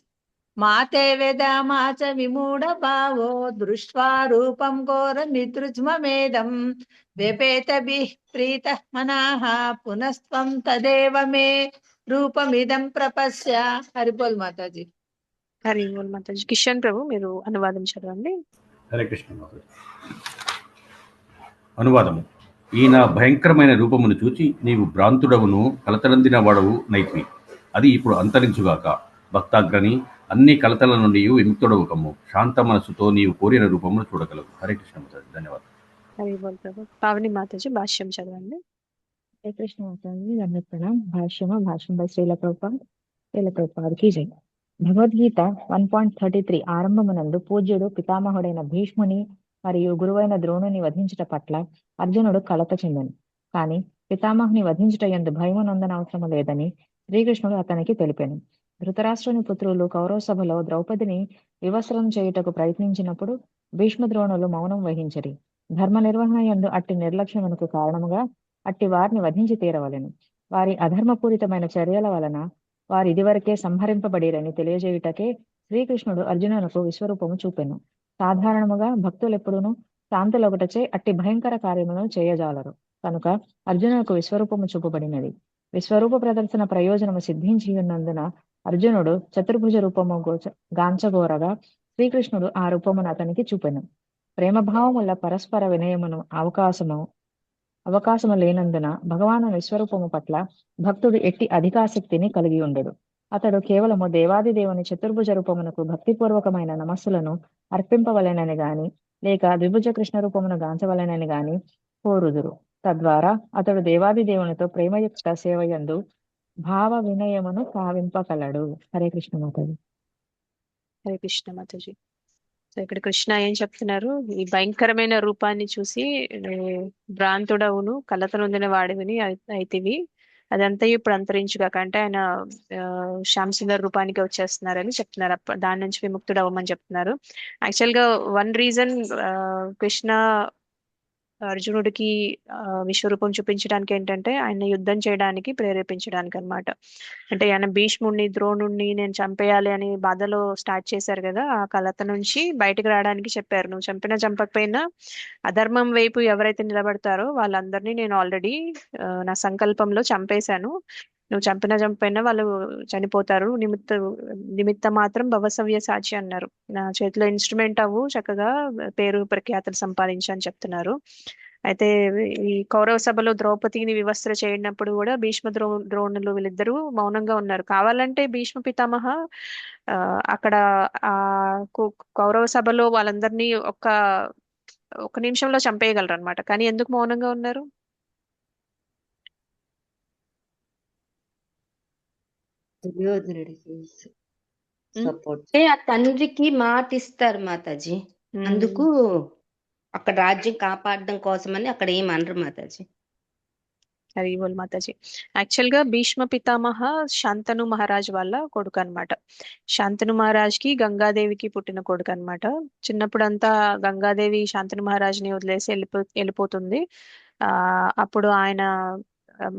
మాతే వేదా మా చ విమూఢభావో దృష్ట్వా రూపం ఘోరమిదృన్మమేదం వ్యపేతభిః ప్రీతమనాః పునస్త్వం తదేవ మే రూపమిదం ప్రపశ్య. హరి బోల్ మాతాజీ.
హరి బోల్ మాతాజీ. కిషన్ ప్రభు మీరు అనువాదం చదవండి.
హరే కృష్ణ మాతాజీ. అనువాదము. ఈయన భయంకరమైన రూపమును చూచి నీవు భ్రాంతుడవును కలతలందిన వాడవు నైతివి. అది ఇప్పుడు అంతరించుగాక. భక్తాగ్రని అన్ని కలతల నుండి విముక్తుడవు కమ్ము. శాంత మనసుతో నీవు కోరిన రూపమును చూడగలవు. హరే కృష్ణ మాతాజీ. ధన్యవాదాలు.
హరి బోల్ ప్రభు. పావని మాతాజీ భాష్యం చదవండి.
హరే కృష్ణ మాతాజీ దండవత్ ప్రణామ్. భాష్యం బై శ్రీల ప్రభుపాదకి జై. భగవద్గీత 1.33 ఆరంభమునందు పూజ్యుడు పితామహుడైన భీష్ముని మరియు గురువైన ద్రోణుని వధించుట పట్ల అర్జునుడు కలత చెందెను. కాని పితామహుని వధించుట యందు భయము నొందనవసరము లేదని శ్రీకృష్ణుడు అతనికి తెలిపాను. ధృతరాష్ట్రుని పుత్రులు కౌరవ సభలో ద్రౌపదిని వివస్త్రం చేయుటకు ప్రయత్నించినప్పుడు భీష్మ ద్రోణులు మౌనం వహించరి. ధర్మ నిర్వహణ యందు అట్టి నిర్లక్ష్యమునకు కారణముగా అట్టి వారిని వధించి తీరవలెను. వారి అధర్మపూరితమైన చర్యల వలన వారు ఇదివరకే సంహరింపబడిరని తెలియజేయుటకే శ్రీకృష్ణుడు అర్జునునకు విశ్వరూపము చూపెను. సాధారణముగా భక్తులెప్పుడును శాంతులొకటచే అట్టి భయంకర కార్యములను చేయజాలరు. కనుక అర్జునునకు విశ్వరూపము చూపబడినది. విశ్వరూప ప్రదర్శన ప్రయోజనము సిద్ధించి ఉన్నందున అర్జునుడు చతుర్భుజ రూపము గాంచగోరగా శ్రీకృష్ణుడు ఆ రూపమును అతనికి చూపెను. ప్రేమభావముల పరస్పర వినయమును అవకాశము లేనందున భగవాను విశ్వరూపము పట్ల భక్తుడు ఎట్టి అధికాసక్తిని కలిగి ఉండడు. అతడు కేవలము దేవాది దేవుని చతుర్భుజ రూపమునకు భక్తిపూర్వకమైన నమస్సులను అర్పింపవలెనని గాని లేక ద్విభుజ కృష్ణ రూపమును గాంచవలెనని గాని కోరుదురు. తద్వారా అతడు దేవాది దేవునితో ప్రేమయుక్త సేవయందు భావ వినయమును సావింపగలడు. హరే కృష్ణ మాతాజీ.
హరే కృష్ణ మాతాజీ. సో ఇక్కడ కృష్ణ ఏం చెప్తున్నారు? ఈ భయంకరమైన రూపాన్ని చూసి భ్రాంతుడవును కలత నొందిన వాడివిని అయితివి. అదంతా ఇప్పుడు అంతరించుగాక అంటే ఆయన శ్యామసుందర్ రూపానికి వచ్చేస్తున్నారని చెప్తున్నారు. దాని నుంచి విముక్తుడు అవ్వమని చెప్తున్నారు. యాక్చువల్గా వన్ రీజన్ కృష్ణ అర్జునుడికి విశ్వరూపం చూపించడానికి ఏంటంటే ఆయన యుద్ధం చేయడానికి ప్రేరేపించడానికి అన్నమాట. అంటే ఆయన భీష్ముడిని ద్రోణుడిని నేను చంపేయాలి అని బాధలో స్టార్ట్ చేశారు కదా, ఆ కలత నుంచి బయటకు రావడానికి చెప్పారు. నువ్వు చంపినా చంపకపోయినా అధర్మం వైపు ఎవరైతే నిలబడతారో వాళ్ళందరినీ నేను ఆల్రెడీ నా సంకల్పంలో చంపేశాను. నువ్వు చంపినా చంపైనా వాళ్ళు చనిపోతారు. నిమిత్త మాత్రం భవసవ్య సాచి అన్నారు. నా చేతిలో ఇన్స్ట్రుమెంట్ అవ్వు, చక్కగా పేరు ప్రఖ్యాతులు సంపాదించని చెప్తున్నారు. అయితే ఈ కౌరవ సభలో ద్రౌపదిని వివస్త్ర చేయనప్పుడు కూడా భీష్మ ద్రోణులు వీళ్ళిద్దరూ మౌనంగా ఉన్నారు. కావాలంటే భీష్మ పితామహ అక్కడ ఆ కౌరవ సభలో వాళ్ళందరినీ ఒక నిమిషంలో చంపేయగలరు అనమాట. కానీ ఎందుకు మౌనంగా ఉన్నారు?
దుర్యోధనుడికి సపోర్ట్
అంటే ఆ తండ్రికి మాట ఇస్తారు మాతాజీ, అందుకు అక్కడ రాజ్యం కాపాడడం కోసమని అక్కడ ఏమనరు మాతాజీ.
హరి బోల్ మాతాజీ. యాక్చువల్ గా భీష్మ పితామహ శాంతను మహారాజ్ వాళ్ళ కొడుకు అనమాట. శాంతను మహారాజ్కి గంగాదేవికి పుట్టిన కొడుకు అనమాట. చిన్నప్పుడంతా గంగాదేవి శాంతను మహారాజ్ని వదిలేసి వెళ్ళిపోతుంది. అప్పుడు ఆయన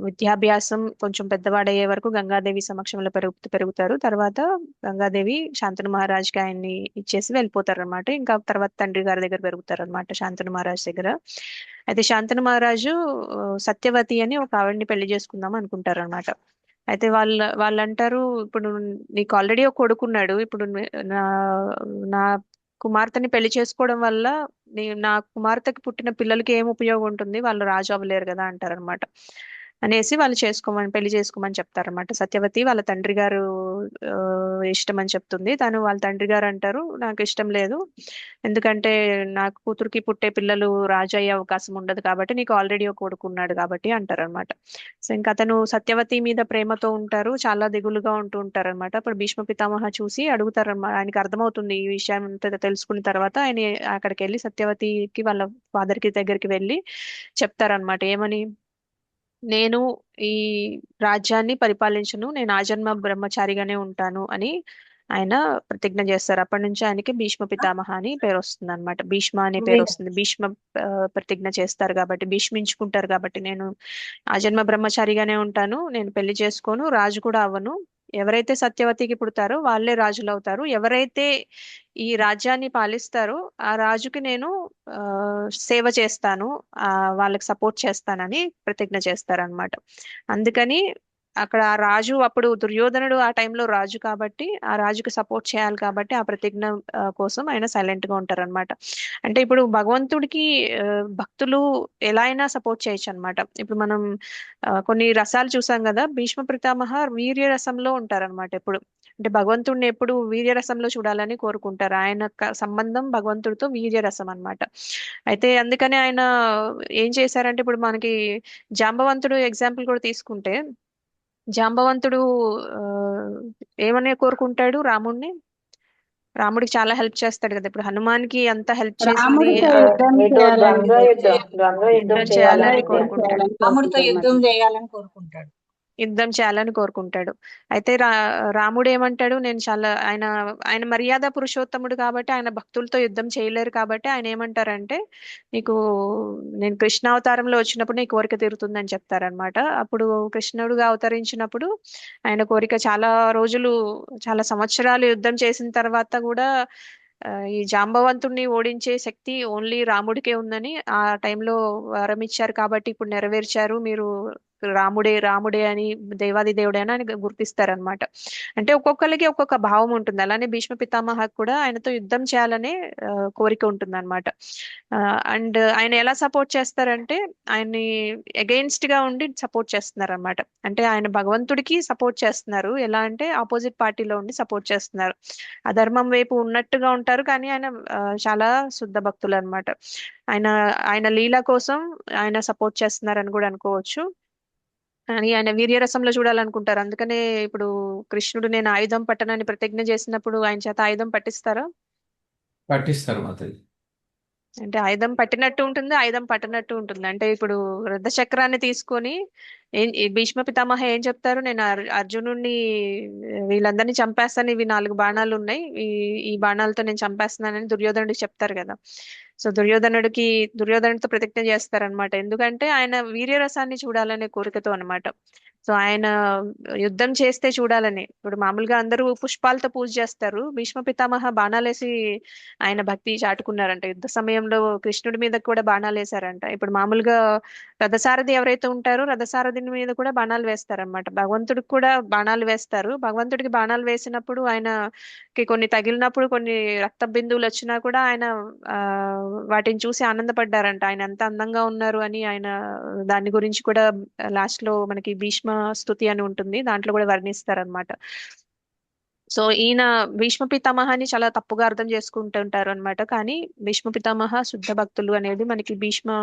విద్యాభ్యాసం కొంచెం పెద్దవాడయ్యే వరకు గంగాదేవి సమక్షంలో పెరుగుతారు. తర్వాత గంగాదేవి శాంతను మహారాజ్కి ఆయన్ని ఇచ్చేసి వెళ్ళిపోతారు అనమాట. ఇంకా తర్వాత తండ్రి గారి దగ్గర పెరుగుతారు అనమాట, శాంతను మహారాజ్ దగ్గర. అయితే శాంతను మహారాజు సత్యవతి అని ఒక ఆవిడ్ని పెళ్లి చేసుకుందాం అనుకుంటారు అనమాట. అయితే వాళ్ళు అంటారు, ఇప్పుడు నీకు ఆల్రెడీ ఒక కొడుకున్నాడు, ఇప్పుడు నా కుమార్తెని పెళ్లి చేసుకోవడం వల్ల నా కుమార్తెకి పుట్టిన పిల్లలకి ఏం ఉపయోగం ఉంటుంది, వాళ్ళు రాజు అవ్వలేరు కదా అంటారనమాట. అనేసి వాళ్ళు పెళ్లి చేసుకోమని చెప్తారనమాట. సత్యవతి వాళ్ళ తండ్రి గారు ఇష్టం అని చెప్తుంది. తను వాళ్ళ తండ్రి గారు అంటారు, నాకు ఇష్టం లేదు, ఎందుకంటే నా కూతురికి పుట్టే పిల్లలు రాజు అయ్యే అవకాశం ఉండదు కాబట్టి, నీకు ఆల్రెడీ ఒక కొడుకు ఉన్నాడు కాబట్టి అంటారనమాట. సో ఇంకా అతను సత్యవతి మీద ప్రేమతో ఉంటారు, చాలా దిగులుగా ఉంటారు అనమాట. అప్పుడు భీష్మ పితామహ చూసి అడుగుతారు అనమాట. ఆయనకి అర్థమవుతుంది ఈ విషయం తెలుసుకున్న తర్వాత. ఆయన అక్కడికి వెళ్ళి సత్యవతికి వాళ్ళ ఫాదర్ కి దగ్గరికి వెళ్ళి చెప్తారనమాట. ఏమని? నేను ఈ రాజ్యాన్ని పరిపాలించను, నేను ఆజన్మ బ్రహ్మచారిగానే ఉంటాను అని ఆయన ప్రతిజ్ఞ చేస్తారు. అప్పటి నుంచి ఆయనకి భీష్మ పితామహ అని పేరు వస్తుంది అనమాట. భీష్మ అనే పేరు వస్తుంది. భీష్మ ప్రతిజ్ఞ చేస్తారు కాబట్టి, భీష్మించుకుంటారు కాబట్టి, నేను ఆజన్మ బ్రహ్మచారిగానే ఉంటాను, నేను పెళ్లి చేసుకోను, రాజు కూడా అవ్వను, ఎవరైతే సత్యవతికి పుడతారో వాళ్ళే రాజులు అవుతారు, ఎవరైతే ఈ రాజ్యాన్ని పాలిస్తారో ఆ రాజుకి నేను సేవ చేస్తాను, వాళ్ళకి సపోర్ట్ చేస్తానని ప్రతిజ్ఞ చేస్తారనమాట. అందుకని అక్కడ ఆ రాజు, అప్పుడు దుర్యోధనుడు ఆ టైంలో రాజు కాబట్టి ఆ రాజుకి సపోర్ట్ చేయాలి కాబట్టి ఆ ప్రతిజ్ఞ కోసం ఆయన సైలెంట్ గా ఉంటారనమాట. అంటే ఇప్పుడు భగవంతుడికి భక్తులు ఎలా అయినా సపోర్ట్ చేయొచ్చు అనమాట. ఇప్పుడు మనం కొన్ని రసాలు చూసాం కదా, భీష్మ పితామహ వీర్య రసంలో ఉంటారనమాట ఎప్పుడు. అంటే భగవంతుడిని ఎప్పుడు వీర్య రసంలో చూడాలని కోరుకుంటారు. ఆయన సంబంధం భగవంతుడితో వీర్య రసం అనమాట. అయితే అందుకని ఆయన ఏం చేశారంటే, ఇప్పుడు మనకి జాంబవంతుడు ఎగ్జాంపుల్ కూడా తీసుకుంటే, జాంబవంతుడు ఏమని కోరుకుంటాడు రాముడిని? రాముడికి చాలా హెల్ప్ చేస్తాడు కదా. ఇప్పుడు హనుమాన్కి అంత హెల్ప్ చేసింది
రాముడితో
యుద్ధం చేయాలని కోరుకుంటాడు.
రాముడితో యుద్ధం చేయాలని కోరుకుంటాడు.
యుద్ధం చేయాలని కోరుకుంటాడు. అయితే రాముడు ఏమంటాడు, నేను చాలా ఆయన మర్యాద పురుషోత్తముడు కాబట్టి ఆయన భక్తులతో యుద్ధం చేయలేరు కాబట్టి ఆయన ఏమంటారంటే, నేను కృష్ణావతారంలో వచ్చినప్పుడు నీ కోరిక తీరుతుందని చెప్తారనమాట. అప్పుడు కృష్ణుడుగా అవతరించినప్పుడు ఆయన కోరిక చాలా సంవత్సరాలు యుద్ధం చేసిన తర్వాత కూడా ఈ జాంబవంతుణ్ణి ఓడించే శక్తి ఓన్లీ రాముడికే ఉందని ఆ టైంలో వరం ఇచ్చారు కాబట్టి ఇప్పుడు నెరవేర్చారు, మీరు రాముడే అని, దేవాది దేవుడే అని గుర్తిస్తారనమాట. అంటే ఒక్కొక్కరికి ఒక్కొక్క భావం ఉంటుంది. అలానే భీష్మ పితామహకు కూడా ఆయనతో యుద్ధం చేయాలనే కోరిక ఉంటుంది అనమాట. అండ్ ఆయన ఎలా సపోర్ట్ చేస్తారంటే, ఆయన్ని అగెయిన్స్ట్ గా ఉండి సపోర్ట్ చేస్తున్నారు అనమాట. అంటే ఆయన భగవంతుడికి సపోర్ట్ చేస్తున్నారు, ఎలా అంటే ఆపోజిట్ పార్టీలో ఉండి సపోర్ట్ చేస్తున్నారు. అధర్మం వైపు ఉన్నట్టుగా ఉంటారు కానీ ఆయన చాలా శుద్ధ భక్తులు అనమాట. ఆయన లీల కోసం ఆయన సపోర్ట్ చేస్తున్నారని కూడా అనుకోవచ్చు. అని ఆయన వీర్యరసంలో చూడాలనుకుంటారు. అందుకనే ఇప్పుడు కృష్ణుడు నేను ఆయుధం పట్టనని ప్రతిజ్ఞ చేసినప్పుడు ఆయన చేత ఆయుధం పట్టిస్తారా?
పట్టిస్తారు మాతాజీ.
అంటే ఆయుధం పట్టినట్టు ఉంటుంది, ఆయుధం పట్టనట్టు ఉంటుంది. అంటే ఇప్పుడు రథచక్రాన్ని తీసుకొని ఈ భీష్మ పితామహ ఏం చెప్తారు, నేను అర్జునుడిని వీళ్ళందరినీ చంపేస్తాను, ఇవి 4 బాణాలు ఉన్నాయి, ఈ బాణాలతో నేను చంపేస్తున్నానని దుర్యోధనుడికి చెప్తారు కదా. సో దుర్యోధనుడితో ప్రతిజ్ఞ చేస్తారనమాట. ఎందుకంటే ఆయన వీర్యరసాన్ని చూడాలనే కోరికతో అన్నమాట. సో ఆయన యుద్ధం చేస్తే చూడాలని. ఇప్పుడు మామూలుగా అందరూ పుష్పాలతో పూజ చేస్తారు, భీష్మ పితామహ బాణాలేసి ఆయన భక్తి చాటుకున్నారంట. యుద్ధ సమయంలో కృష్ణుడి మీద కూడా బాణాలు వేశారంట. ఇప్పుడు మామూలుగా రథసారథి ఎవరైతే ఉంటారో రథసారథిని మీద కూడా బాణాలు వేస్తారనమాట. భగవంతుడికి కూడా బాణాలు వేస్తారు. భగవంతుడికి బాణాలు వేసినప్పుడు ఆయనకి కొన్ని తగిలినప్పుడు కొన్ని రక్త బిందువులు వచ్చినా కూడా ఆయన ఆ వాటిని చూసి ఆనందపడ్డారంట. ఆయన ఎంత అందంగా ఉన్నారు అని. ఆయన దాని గురించి కూడా లాస్ట్ లో మనకి భీష్మ స్తుతి అని ఉంటుంది, దాంట్లో కూడా వర్ణిస్తారనమాట. సో ఈయన భీష్మ పితామహాని చాలా తప్పుగా అర్థం చేసుకుంటుంటారు అనమాట. కానీ భీష్మ పితామహ శుద్ధ భక్తులు అనేది మనకి భీష్మ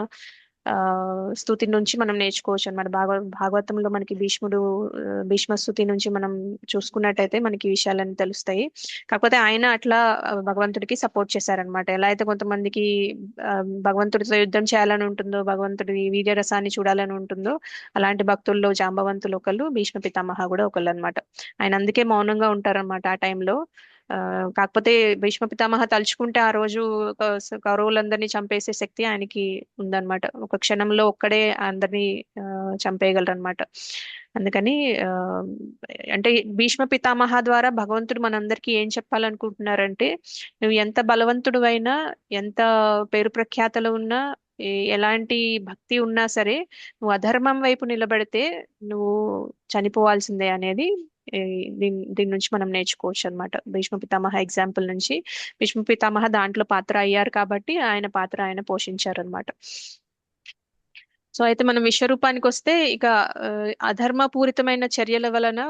స్తుతి నుంచి మనం నేర్చుకోవచ్చు అనమాట. భాగవతంలో మనకి భీష్మ స్తుతి నుంచి మనం చూసుకున్నట్టయితే మనకి విషయాలన్నీ తెలుస్తాయి. కాకపోతే ఆయన అట్లా భగవంతుడికి సపోర్ట్ చేశారనమాట. ఎలా అయితే కొంతమందికి భగవంతుడితో యుద్ధం చేయాలని ఉంటుందో, భగవంతుడి వీర్యరసాన్ని చూడాలని ఉంటుందో, అలాంటి భక్తుల్లో జాంబవంతులు ఒకళ్ళు, భీష్మ పితామహ కూడా ఒకళ్ళు అనమాట. ఆయన అందుకే మౌనంగా ఉంటారన్నమాట ఆ టైంలో. కాకపోతే భీష్మ పితామహ తలుచుకుంటే ఆ రోజు కౌరవులందరినీ చంపేసే శక్తి ఆయనకి ఉందన్నమాట. ఒక క్షణంలో ఒక్కడే అందరినీ చంపేయగలరు అనమాట. అందుకని అంటే భీష్మ పితామహ ద్వారా భగవంతుడు మనందరికీ ఏం చెప్పాలనుకుంటున్నారంటే, నువ్వు ఎంత బలవంతుడు అయినా, ఎంత పేరు ప్రఖ్యాతలు ఉన్నా, ఎలాంటి భక్తి ఉన్నా సరే, నువ్వు అధర్మం వైపు నిలబడితే నువ్వు చనిపోవాల్సిందే అనేది దీని నుంచి మనం నేర్చుకోవచ్చు అనమాట. భీష్మ పితామహ ఎగ్జాంపుల్ నుంచి. భీష్మ పితామహ దాంట్లో పాత్ర అయ్యారు కాబట్టి ఆయన పాత్ర ఆయన పోషించారు అనమాట. సో అయితే మనం విశ్వరూపానికి వస్తే, ఇక అధర్మపూరితమైన చర్యల వలన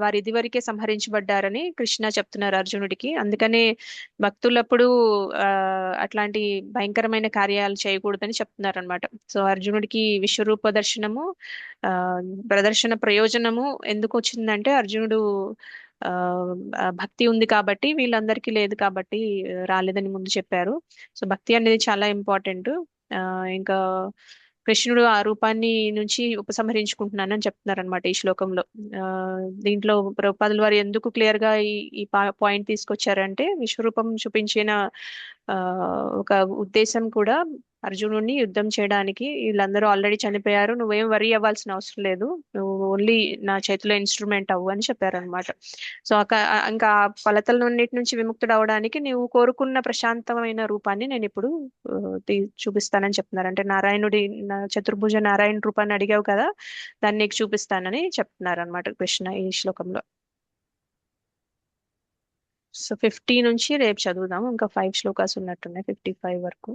వారు ఇదివరకే సంహరించబడ్డారని కృష్ణ చెప్తున్నారు అర్జునుడికి. అందుకనే భక్తులప్పుడు అట్లాంటి భయంకరమైన కార్యాలు చేయకూడదని చెప్తున్నారు అనమాట. సో అర్జునుడికి విశ్వరూప దర్శనము ప్రదర్శన ప్రయోజనము ఎందుకు వచ్చిందంటే, అర్జునుడు భక్తి ఉంది కాబట్టి, వీళ్ళందరికీ లేదు కాబట్టి రాలేదని ముందు చెప్పారు. సో భక్తి అనేది చాలా ఇంపార్టెంట్. ఇంకా కృష్ణుడు ఆ రూపాన్ని నుంచి ఉపసంహరించుకుంటున్నానని చెప్తున్నారు అనమాట ఈ శ్లోకంలో. దీంట్లో ప్రభుపాదుల వారు ఎందుకు క్లియర్ గా ఈ పాయింట్ తీసుకొచ్చారంటే, విశ్వరూపం చూపించిన ఒక ఉద్దేశం కూడా అర్జునుడిని యుద్ధం చేయడానికి, వీళ్ళందరూ ఆల్రెడీ చనిపోయారు, నువ్వేం వరీ అవ్వాల్సిన అవసరం లేదు, నువ్వు ఓన్లీ నా చేతిలో ఇన్స్ట్రుమెంట్ అవ్వు అని చెప్పారనమాట. సో ఇంకా కొలతలన్నిటి నుంచి విముక్తుడు అవడానికి నువ్వు కోరుకున్న ప్రశాంతమైన రూపాన్ని నేను ఇప్పుడు చూపిస్తానని చెప్తున్నారు. అంటే నారాయణుడి చతుర్భుజ నారాయణ రూపాన్ని అడిగావు కదా, దాన్ని నీకు చూపిస్తానని చెప్తున్నారు అనమాట కృష్ణ ఈ శ్లోకంలో. సో 50 నుంచి రేపు చదువుదాం. ఇంకా 5 శ్లోకాస్ ఉన్నట్టున్నాయి, 55 వరకు.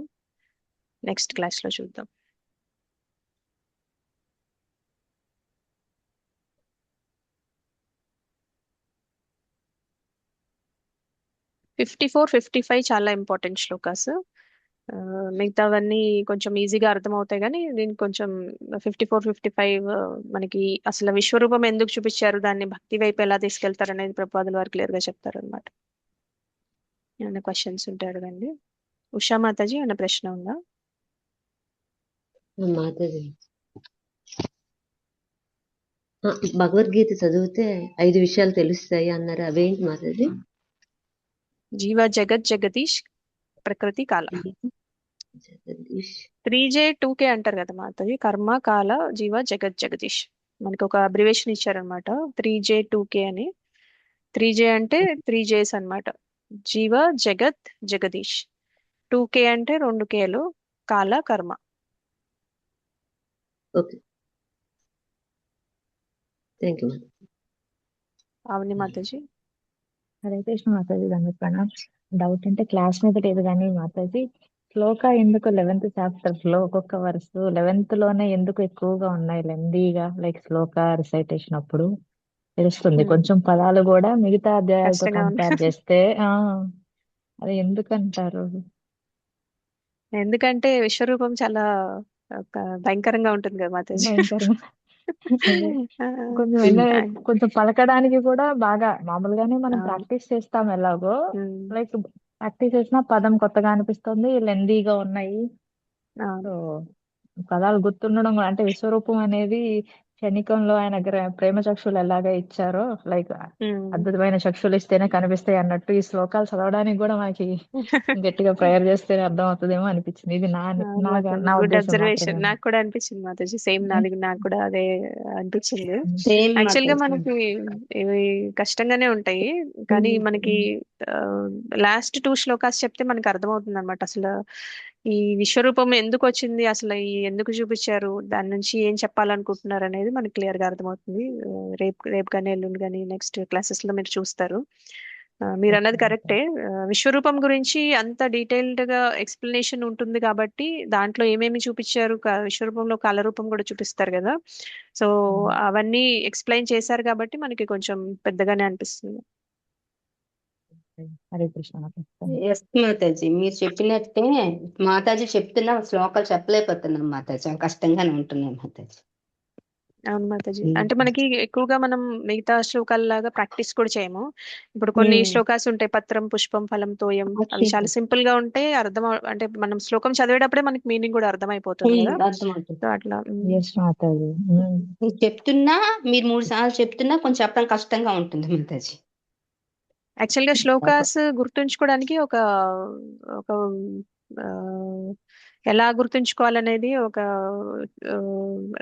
నెక్స్ట్ క్లాస్ లో చూద్దాం. ఫిఫ్టీ 55 చాలా ఇంపార్టెంట్ శ్లోకాస్. మిగతావన్నీ కొంచెం ఈజీగా అర్థమవుతాయి, కానీ దీనికి కొంచెం 54, 55 మనకి అసలు విశ్వరూపం ఎందుకు చూపించారు, దాన్ని భక్తి వైపు ఎలా తీసుకెళ్తారు అనేది ప్రభుపాదుల వారు క్లియర్ గా చెప్తారు అనమాట. ఏమైనా క్వశ్చన్స్ ఉంటే అడగండి. ఉషా మాతాజీ ఏమైనా ప్రశ్న ఉందా?
మాతాజీ, భగవద్గీత చదివితే 5 విషయాలు తెలుస్తాయి అన్నారు, అవేంటి మాతాజీ?
జీవ జగత్ జగదీష్ ప్రకృతి కాల. 3J 2K అంటారు కదా మాతాజీ. కర్మ కాల జీవ జగత్ జగదీష్ మనకి ఒక అబ్రివేషన్ ఇచ్చారనమాట, 3J 2K అని. 3J అంటే 3 Js అనమాట. జీవ జగత్ జగదీష్. 2K అంటే 2 Kలు, కాల కర్మ.
Okay, thank you.
అవును మాతాజీ.
హరే కృష్ణ మాతాజీ, దానికి ప్రణామ్. డౌట్ అంటే క్లాస్ మీద లేదు కానీ మాతాజీ, శ్లోక ఎందుకు 11th చాప్టర్ లో ఒక్కొక్క వర్స్ 11th లోనే ఎందుకు ఎక్కువగా ఉన్నాయి లెందీగా, లైక్ శ్లోక రిసైటేషన్ అప్పుడు తెలుస్తుంది. కొంచెం పదాలు కూడా మిగతా అధ్యాయాలతో
కష్టంగా
కంపేర్ చేస్తే అది ఎందుకంటారు?
ఎందుకంటే విశ్వరూపం చాలా భయంకరంగా ఉంటుంది కదా మాతాజీ.
భయంకరంగా కొంచెం పలకడానికి కూడా బాగా మామూలుగానే మనం ప్రాక్టీస్ చేస్తాం ఎలాగో, లైక్ ప్రాక్టీస్ చేసిన పదం కొత్తగా అనిపిస్తుంది, లెందీగా ఉన్నాయి.
అవును.
సో పదాలు గుర్తుండడం కూడా, అంటే విశ్వరూపం అనేది క్షణికంలో ఆయన ప్రేమ చక్షులు ఎలాగా ఇచ్చారో, లైక్ అద్భుతమైన చక్షులు ఇస్తేనే కనిపిస్తాయి అన్నట్టు, ఈ శ్లోకాలు చదవడానికి కూడా మనకి గట్టిగా ప్రేయర్ చేస్తేనే అర్థం అవుతుందేమో అనిపించింది. ఇది నా నా
గుడ్
ఉద్దేశం
అబ్జర్వేషన్.
మాత్రమే.
నాకు కూడా అనిపించింది మాతాజీ, సేమ్ నాకు కూడా అదే అనిపించింది.
సేమ్
యాక్చువల్ గా
మాతాజీ.
మనకి ఇవి కష్టంగానే ఉంటాయి, కానీ మనకి లాస్ట్ 2 శ్లోకాస్ చెప్తే మనకి అర్థమవుతుంది అనమాట. అసలు ఈ విశ్వరూపం ఎందుకు వచ్చింది, అసలు ఈ ఎందుకు చూపించారు, దాని నుంచి ఏం చెప్పాలనుకుంటున్నారు అనేది మనకి క్లియర్ గా అర్థమవుతుంది. రేపు కానీ ఎల్లుండి కానీ నెక్స్ట్ క్లాసెస్ లో మీరు చూస్తారు. మీరు అన్నది కరెక్టే. విశ్వరూపం గురించి అంత డీటెయిల్డ్ గా ఎక్స్ప్లెనేషన్ ఉంటుంది కాబట్టి దాంట్లో ఏమేమి చూపించారు, విశ్వరూపంలో కాలరూపం కూడా చూపిస్తారు కదా. సో అవన్నీ ఎక్స్ప్లెయిన్ చేశారు కాబట్టి మనకి కొంచెం పెద్దగానే అనిపిస్తుంది.
హరే కృష్ణ మాతాజీ.
ఎస్ మాతాజీ, మీరు చెప్పినట్టే మాతాజీ చెప్తున్నా శ్లోకాలు చెప్పలేకపోతున్నాం మాతాజీ, చాలా కష్టంగానే ఉంటున్నాయి మాతాజీ.
అవును మాతాజీ, అంటే మనకి ఎక్కువగా మనం మిగతా శ్లోకాలలాగా ప్రాక్టీస్ కూడా చేయము. ఇప్పుడు కొన్ని శ్లోకాస్ ఉంటాయి, పత్రం పుష్పం ఫలం తోయం, అవి చాలా సింపుల్ గా ఉంటాయి, అంటే మనం శ్లోకం చదివేటప్పుడే మనకి మీనింగ్ కూడా అర్థమైపోతుంది కదా.
అర్థమవుతుంది.
సో అట్లా
ఎస్ మాతాజీ.
మీరు చెప్తున్నా, మీరు 3 సార్లు చెప్తున్నా కొంచెం చెప్పడం కష్టంగా ఉంటుంది మాతాజీ.
యాక్చువల్ గా శ్లోకాస్ గుర్తుంచుకోవడానికి ఒక ఎలా గుర్తుంచుకోవాలనేది ఒక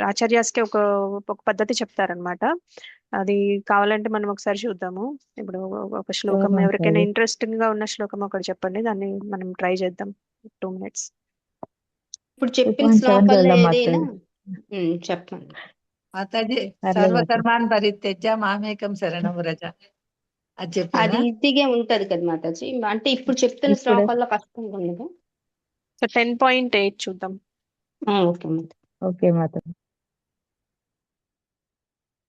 ఆచార్యాస్కి ఒక పద్ధతి చెప్తారనమాట. అది కావాలంటే మనం ఒకసారి చూద్దాము. ఇప్పుడు ఒక శ్లోకం, ఎవరికైనా ఇంట్రెస్టింగ్ గా ఉన్న శ్లోకం ఒకటి చెప్పండి, దాన్ని మనం ట్రై చేద్దాం 2 minutes.
ఇప్పుడు చెప్పిన శ్లోకాల్లో ఏదైనా చెప్పండి
మాతాజీ. సర్వకర్మాన్ పరిత్యజ్య మామేకం శరణం వ్రజ,
అది ఈజీగా ఉంటది కదా మాతాజీ. అంటే ఇప్పుడు చెప్తున్న శ్లోకాల్లో కష్టంగా ఉంది.
సో 10.8 చూద్దాం.
ఓకే మాతాజీ.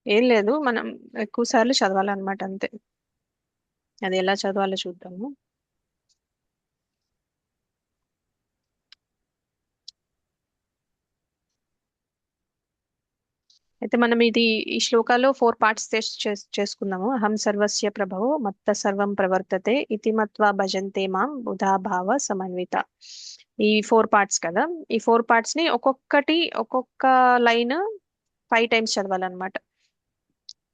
ఏం లేదు, మనం ఎక్కువ సార్లు చదవాలన్నమాట, అంతే. అది ఎలా చదవాలో చూద్దాము. అయితే మనం ఈ శ్లోకాలో 4 పార్ట్స్ చేసుకుందాము. అహం సర్వస్య ప్రభవో మత్త సర్వం ప్రవర్తతే ఇతి మత్వా భజంతే మాం బుధా భావ సమన్విత. ఈ 4 పార్ట్స్ కదా. ఈ 4 పార్ట్స్ ని ఒక్కొక్క లైన్ 5 times చదవాలన్నమాట.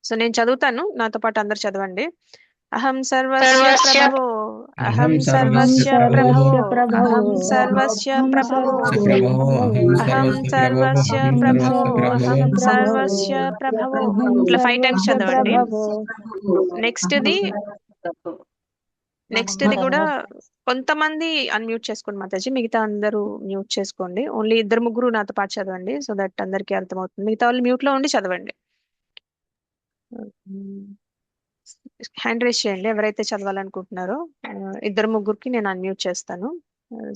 సో నేను చదువుతాను, నాతో పాటు అందరు చదవండి. అహం సర్వస్య ప్రభవో, అహం సర్వస్య ప్రభవో, అహం సర్వస్య ప్రభవో, అహం సర్వస్య ప్రభవో, అహం సర్వస్య ప్రభవో. ఇట్లా 5 times చదవండి. నెక్స్ట్ ది కూడా కొంతమంది అన్మ్యూట్ చేసుకోండి మాతాజీ, మిగతా అందరూ మ్యూట్ చేసుకోండి. ఓన్లీ 2-3 నాతో పాటు చదవండి, సో దట్ అందరికీ అర్థమవుతుంది. మిగతా వాళ్ళు మ్యూట్ లో ఉండి చదవండి. హ్యాండ్ రేస్ చేయండి ఎవరైతే చదవాలనుకుంటున్నారో. 2-3కి నేను అన్మ్యూట్ చేస్తాను,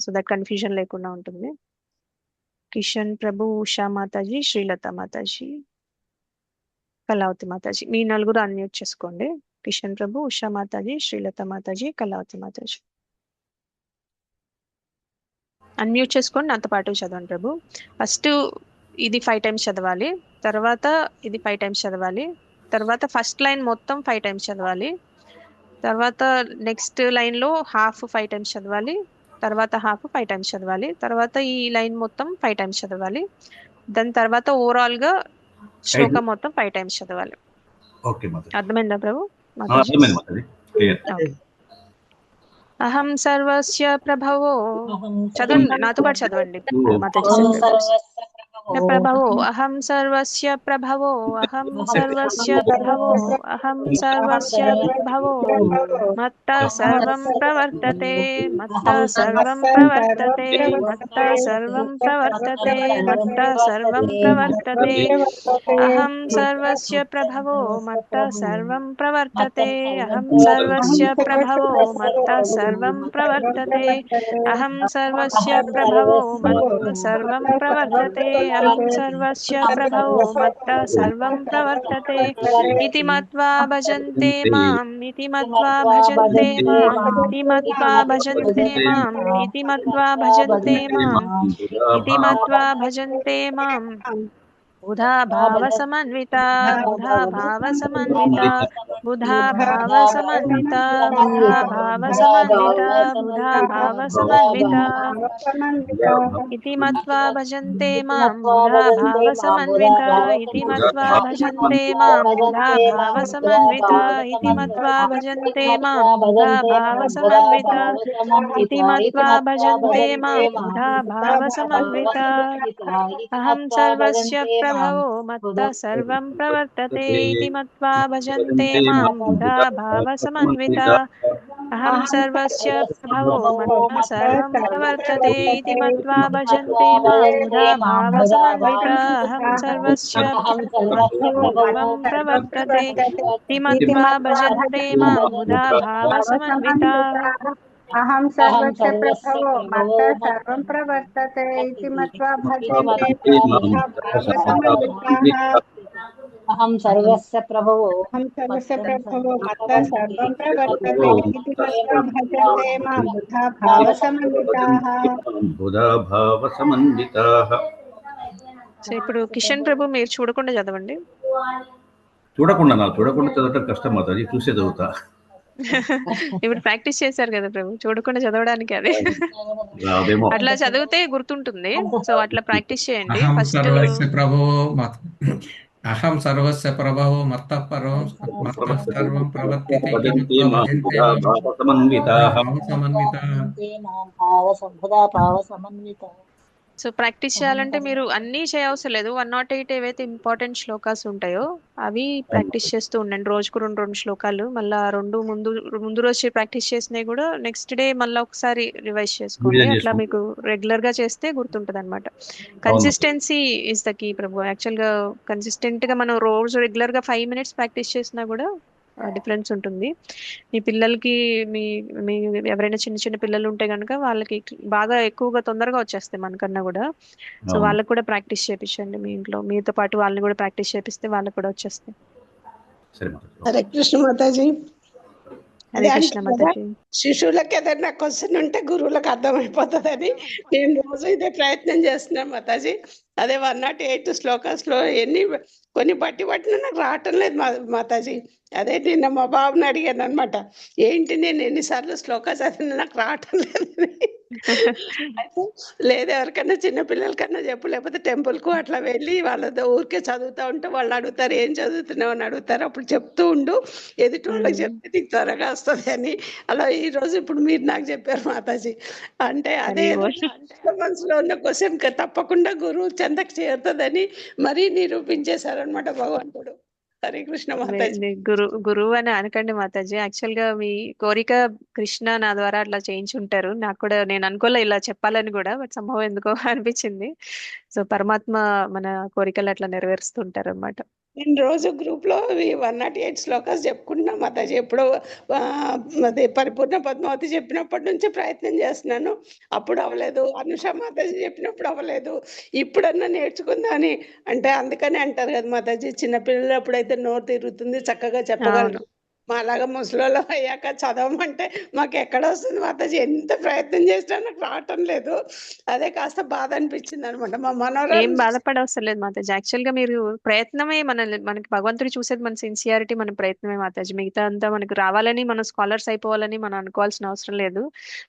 సో దట్ కన్ఫ్యూజన్ లేకుండా ఉంటుంది. కిషన్ ప్రభు, ఉషా మాతాజీ, శ్రీలత మాతాజీ, కళావతి మాతాజీ, మీ 4 అన్మ్యూట్ చేసుకోండి. కిషన్ ప్రభు, ఉషా మాతాజీ, శ్రీలత మాతాజీ, కళావతి మాతాజీ అన్మ్యూట్ చేసుకొని నాతో పాటు చదవండి ప్రభు. ఫస్ట్ ఇది 5 times చదవాలి, తర్వాత ఇది 5 times చదవాలి, తర్వాత ఫస్ట్ లైన్ మొత్తం 5 times చదవాలి, తర్వాత నెక్స్ట్ లైన్ లో హాఫ్ 5 times చదవాలి, తర్వాత హాఫ్ 5 times చదవాలి, తర్వాత ఈ లైన్ మొత్తం 5 times చదవాలి, దాని తర్వాత ఓవరాల్ గా శ్లోకం మొత్తం 5 times చదవాలి. అర్థమైందా ప్రభు? అహం సర్వస్య ప్రభవో, చదవండి నాతో పాటు చదవండి మాతాజీ. ప్రభవో, అహం సర్వస్య ప్రభవో, అహం సర్వస్య ప్రభవో, అహం సర్వస్య ప్రభవో, మత్త సర్వం ప్రవర్తతే, మత్త సర్వం ప్రవర్తతే, మత్త సర్వం ప్రవర్తతే, మత్త సర్వం ప్రవర్తతే. అహం సర్వస్య ప్రభవో మత్త సర్వం ప్రవర్తతే, అహం సర్వస్య ప్రభవో మత్త సర్వం ప్రవర్తతే, అహం సర్వస్య ప్రభవో మత్త సర్వం ప్రవర్తతే, అహం సర్వస్య ప్రభవో మత్త సర్వం ప్రవర్తతే. ఇతి మత్వా భజంతే మాం, ఇతి మత్వా భజంతే మాం, ఇతి మత్వా భజంతే మాం, ఇతి మత్వా భజంతే మాం, ఇతి మత్వా భజంతే మాం. బుధా భావ సమన్విత, బుధా భావ సమన్విత, बुधा भाव समन्विता बुधा भाव समन्विता बुधा भाव समन्विता इति मत्वा भजन्ते मां बुधा भाव समन्विता इति मत्वा भजन्ते मां बुधा भाव समन्विता इति मत्वा भजन्ते मां बुधा भाव समन्विता इति मत्वा भजन्ते मां बुधा भाव समन्विता अहं सर्वस्य प्रभवो मत्तः सर्वं प्रवर्तते इति मत्वा भजन्ते मां बुधा भाव समन्विता अहं सर्वस्य प्रभवो मत्तः सर्वं प्रवर्तते इति मत्वा भजन्ते मां बुधा भाव समन्विता अहं सर्वस्य प्रभवो सर्वं प्रवर्तते इति मत्वा भजन्ते मां बुधा भाव समन्विता
अहं सर्वस्य प्रभवो मत्तः सर्वं प्रवर्तते इति मत्वा भजन्ते मां बुधा भाव समन्विताः
अहं सर्वस्य प्रभवो
मत्तः सर्वं प्रवर्तते इति मत्वा भजन्ते मां बुधा भाव समन्विताः
बुधा भाव समन्विताः.
సో ఇప్పుడు కిషన్ ప్రభు మీరు చూడకుండా చదవండి.
చూడకుండా చదవటం కష్టం మాతాజీ, చూసే చదువుతా.
ఇప్పుడు ప్రాక్టీస్ చేశారు కదా ప్రభు, చూడకుండా చదవడానికి అదే అట్లా చదివితే గుర్తుంటుంది. సో అట్లా ప్రాక్టీస్ చేయండి.
అహం
ఫస్ట్
సర్వస్య ప్రభువో అహం సర్వస్య ప్రభవో మత్తః సర్వం ప్రవర్తితే ఇతి మత్వా భజన్తే
భావ సమన్వితాః.
సో ప్రాక్టీస్ చేయాలంటే మీరు అన్నీ చేయవసరం లేదు. 108 ఏవైతే ఇంపార్టెంట్ శ్లోకాస్ ఉంటాయో అవి ప్రాక్టీస్ చేస్తూ ఉండండి. రోజుకు 2 శ్లోకాలు, మళ్ళీ ముందు రోజు ప్రాక్టీస్ చేసినవి కూడా నెక్స్ట్ డే మళ్ళీ ఒకసారి రివైజ్ చేసుకోండి. అట్లా మీకు రెగ్యులర్ గా చేస్తే గుర్తుంటది అనమాట. Consistency is the key Prabhu. Actual గా కన్సిస్టెంట్ గా మనం రోజు రెగ్యులర్ గా 5 minutes ప్రాక్టీస్ చేసినా కూడా డిఫరెన్స్ ఉంటుంది. మీ పిల్లలకి మీ ఎవరైనా చిన్న పిల్లలు ఉంటే కనుక వాళ్ళకి బాగా ఎక్కువగా తొందరగా వచ్చేస్తాయి మనకన్నా కూడా. సో వాళ్ళకి కూడా ప్రాక్టీస్ చేపించండి మీ ఇంట్లో. మీతో పాటు వాళ్ళని కూడా ప్రాక్టీస్ చేపిస్తే వాళ్ళకి కూడా వచ్చేస్తాయి.
హరే కృష్ణ మాతాజీ.
హరే కృష్ణ మాతాజీ.
శిష్యులకు ఏదైనా క్వశ్చన్ ఉంటే గురువులకు అర్థమైపోతుందని నేను రోజు ఇదే ప్రయత్నం చేస్తున్నాను మాతాజీ. అదే 108 శ్లోకాస్లో కొన్ని బట్టి నాకు రావటం లేదు మాతాజీ. అదే నిన్న మా బాబుని అడిగాను అనమాట, ఏంటి నేను ఎన్నిసార్లు శ్లోకాస్ చదివినా నాకు రావటం లేదని. లేదు ఎవరికన్నా చిన్న పిల్లలకన్నా చెప్పు, లేకపోతే టెంపుల్కు అట్లా వెళ్ళి వాళ్ళ ఊరికే చదువుతూ ఉంటే వాళ్ళు అడుగుతారు ఏం చదువుతున్నావు అని అడుగుతారు. అప్పుడు చెప్తూ ఉండు, ఎదుటి వాళ్ళకి చెప్తే నీకు త్వరగా వస్తుంది అని. అలా ఈ రోజు ఇప్పుడు మీరు నాకు చెప్పారు మాతాజీ. అంటే అదే మనసులో ఉన్న క్వశ్చన్ తప్పకుండా గురువు చెంతకు చేరుతుందని మరీ నిరూపించేశారనమాట భగవంతుడు. హరే కృష్ణ మాతాజీ.
గురువు అని అనకండి మాతాజీ. యాక్చువల్ గా మీ కోరిక కృష్ణ నా ద్వారా అట్లా చేయించుంటారు. నాకు కూడా నేను అనుకోలే ఇలా చెప్పాలని కూడా, బట్ సంభవం ఎందుకో అనిపించింది. సో పరమాత్మ మన కోరికలు అట్లా నెరవేరుస్తుంటారు అనమాట.
నేను రోజు గ్రూప్ లో 108 శ్లోకాస్ చెప్పుకుంటున్నా మాతాజీ. ఎప్పుడో అదే పరిపూర్ణ పద్మావతి చెప్పినప్పటి నుంచి ప్రయత్నం చేస్తున్నాను. అప్పుడు అవ్వలేదు. అనుష మాతాజీ చెప్పినప్పుడు అవ్వలేదు. ఇప్పుడన్నా నేర్చుకుందామని. అంటే అందుకని అంటారు కదా మాతాజీ, చిన్నపిల్లలు అప్పుడైతే నోరు తిరుగుతుంది, చక్కగా చెప్పగలరు. మాలాగా ముసలిలో అయ్యాక చదవమంటే మాకు ఎక్కడ వస్తుంది మాతాజీ. ఎంత ప్రయత్నం చేసినా నాకు రావటం లేదు. అదే కాస్త బాధ అనిపించింది అనమాట. మా మనోరాలు
ఏం బాధపడవసరం లేదు మాతాజీ. యాక్చువల్ గా మీరు ప్రయత్నమే మనకి భగవంతుడు చూసేది మన సిన్సియారిటీ, మన ప్రయత్నమే మాతాజీ. మిగతా అంతా మనకు రావాలని, మన స్కాలర్స్ అయిపోవాలని మనం అనుకోవాల్సిన అవసరం లేదు.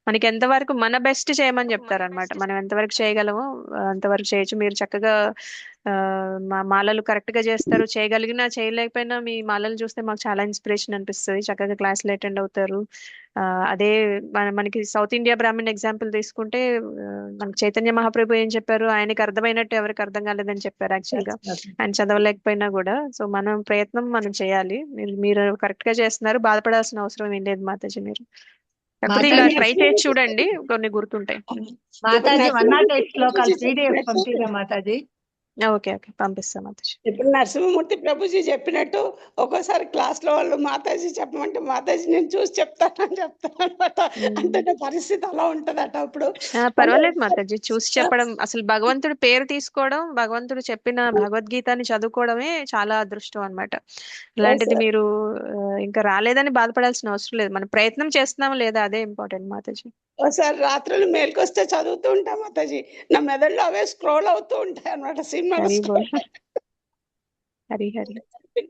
మనకి ఎంతవరకు మన బెస్ట్ చేయమని చెప్తారనమాట. మనం ఎంతవరకు చేయగలమో అంతవరకు చేయొచ్చు. మీరు చక్కగా మాలలు కరెక్ట్ గా చేస్తారు. చేయగలిగినా చేయలేకపోయినా మీ మాలలు చూస్తే మాకు చాలా ఇన్స్పిరేషన్ అనిపిస్తుంది. చక్కగా క్లాసులు అటెండ్ అవుతారు. అదే మనకి సౌత్ ఇండియా బ్రాహ్మణ్ ఎగ్జాంపుల్ తీసుకుంటే మనకి చైతన్య మహాప్రభు ఏం చెప్పారు, ఆయనకి అర్థమైనట్టు ఎవరికి అర్థం కాలేదని చెప్పారు. యాక్చువల్ గా ఆయన చదవలేకపోయినా కూడా. సో మనం ప్రయత్నం మనం చేయాలి. మీరు కరెక్ట్ గా చేస్తున్నారు, బాధపడాల్సిన అవసరం ఏం లేదు మాతాజీ. మీరు కాకపోతే ఇలా ట్రై చేసి చూడండి, కొన్ని గుర్తుంటాయి.
మాతాజీ 108 శ్లోకాలు PDF పంపిగా మాతాజీ.
ఓకే పంపిస్తాం మాతాజీ.
ఇప్పుడు నరసింహమూర్తి ప్రభుజీ చెప్పినట్టు ఒక్కోసారి క్లాస్ లో వాళ్ళు మాతాజీ చెప్పమంటే మాతాజీ నేను చూసి చెప్తానని చెప్తానమాట. అంటే నా పరిస్థితి అలా ఉంటదట. అప్పుడు
పర్వాలేదు మాతాజీ, చూసి చెప్పడం. అసలు భగవంతుడి పేరు తీసుకోవడం, భగవంతుడు చెప్పిన భగవద్గీతని చదువుకోవడమే చాలా అదృష్టం అనమాట. అలాంటిది మీరు ఇంకా రాలేదని బాధపడాల్సిన అవసరం లేదు. మన ప్రయత్నం చేస్తున్నామా లేదా అదే ఇంపార్టెంట్ మాతాజీ.
ఒకసారి రాత్రులు మేల్కొస్తే చదువుతూ ఉంటాం మాతాజీ. నా మెదడులో అవే స్క్రోల్ అవుతూ ఉంటాయి అనమాట. సినిమాలో
హరి హరి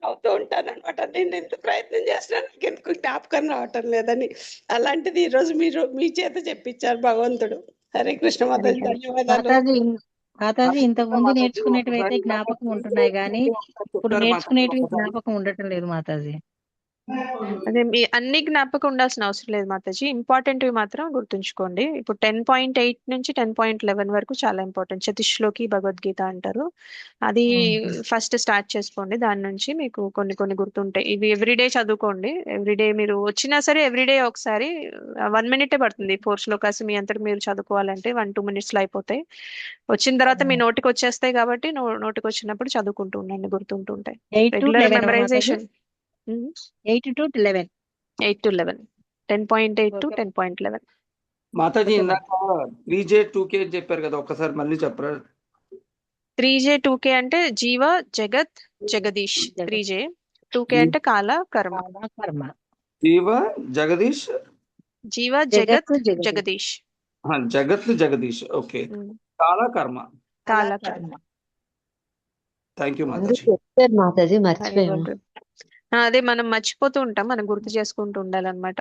అవుతూ ఉంటాను అనమాట. నేను ఎంత ప్రయత్నం చేసినా నాకు ఎందుకు జ్ఞాపకం రావటం లేదని. అలాంటిది ఈ రోజు మీరు మీ చేత చెప్పించారు భగవంతుడు. హరే కృష్ణ మాతాజీ, ధన్యవాదాలు.
మాతాజీ ఇంతకు ముందు నేర్చుకునేటివి అయితే జ్ఞాపకం ఉంటున్నాయి కానీ ఇప్పుడు నేర్చుకునేటివి జ్ఞాపకం ఉండటం లేదు మాతాజీ.
అదే మీ అన్ని జ్ఞాపకం ఉండాల్సిన అవసరం లేదు మాతాజీ. ఇంపార్టెంట్వి మాత్రం గుర్తుంచుకోండి. ఇప్పుడు 10.8 నుంచి 10.11 వరకు చాలా ఇంపార్టెంట్. చతుశ్లోకి భగవద్గీత అంటారు. అది ఫస్ట్ స్టార్ట్ చేసుకోండి. దాని నుంచి మీకు కొన్ని కొన్ని గుర్తుంటాయి. ఇవి ఎవ్రీడే చదువుకోండి. ఎవ్రీడే మీరు వచ్చినా సరే ఎవ్రీడే ఒకసారి 1 minute పడుతుంది. 4 శ్లోకాస్ మీ అంతటి మీరు చదువుకోవాలంటే 1-2 minutes లో అయిపోతాయి. వచ్చిన తర్వాత మీ నోటికి వచ్చేస్తాయి కాబట్టి నోటికి వచ్చినప్పుడు చదువుకుంటూ ఉండండి, గుర్తుంటూ ఉంటాయి.
8 to
regular
11
memorisation
8 to 11.
8 to 11. 10.8 to 10.11.
Mataji ఇందాక 3J 2K చెప్పారు కదా, ఒక్కసారి మళ్ళీ చెప్పరా?
3J 2K అంటే జీవ జగత్ జగదీష్. 3J 2K అంటే కాల కర్మ.
జీవ జగదీష్,
జీవ జగత్ జగదీష్,
జగత్ జగదీష్. ఓకే. కాల కర్మ.
కాల కర్మ.
థ్యాంక్ యూ మాతాజీ.
మాతాజీ మర్చిపోయాము.
అదే మనం మర్చిపోతూ ఉంటాం, మనం గుర్తు చేసుకుంటూ ఉండాలన్నమాట.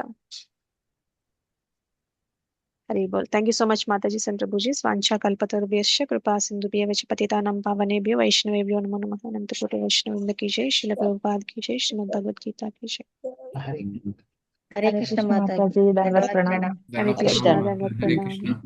హరి బోల్. థ్యాంక్ యూ సో మచ్ మాతాజీ సంప్రభుజీ. స్వాంఛా కల్పతరుభ్యశ్చ కృపా సింధుభ్యః పతితానాం పావనేభ్యో వైష్ణవేభ్యో నమో నమః. అనంతకోటి వైష్ణవృంద కీ జై. శ్రీల ప్రభుపాద కీ జై. శ్రీమద్ భగవద్గీత కీ జై.
హరే కృష్ణ మాతాజీ.
దండవత్ ప్రణామం.
హరే కృష్ణ దండవత్ ప్రణామం.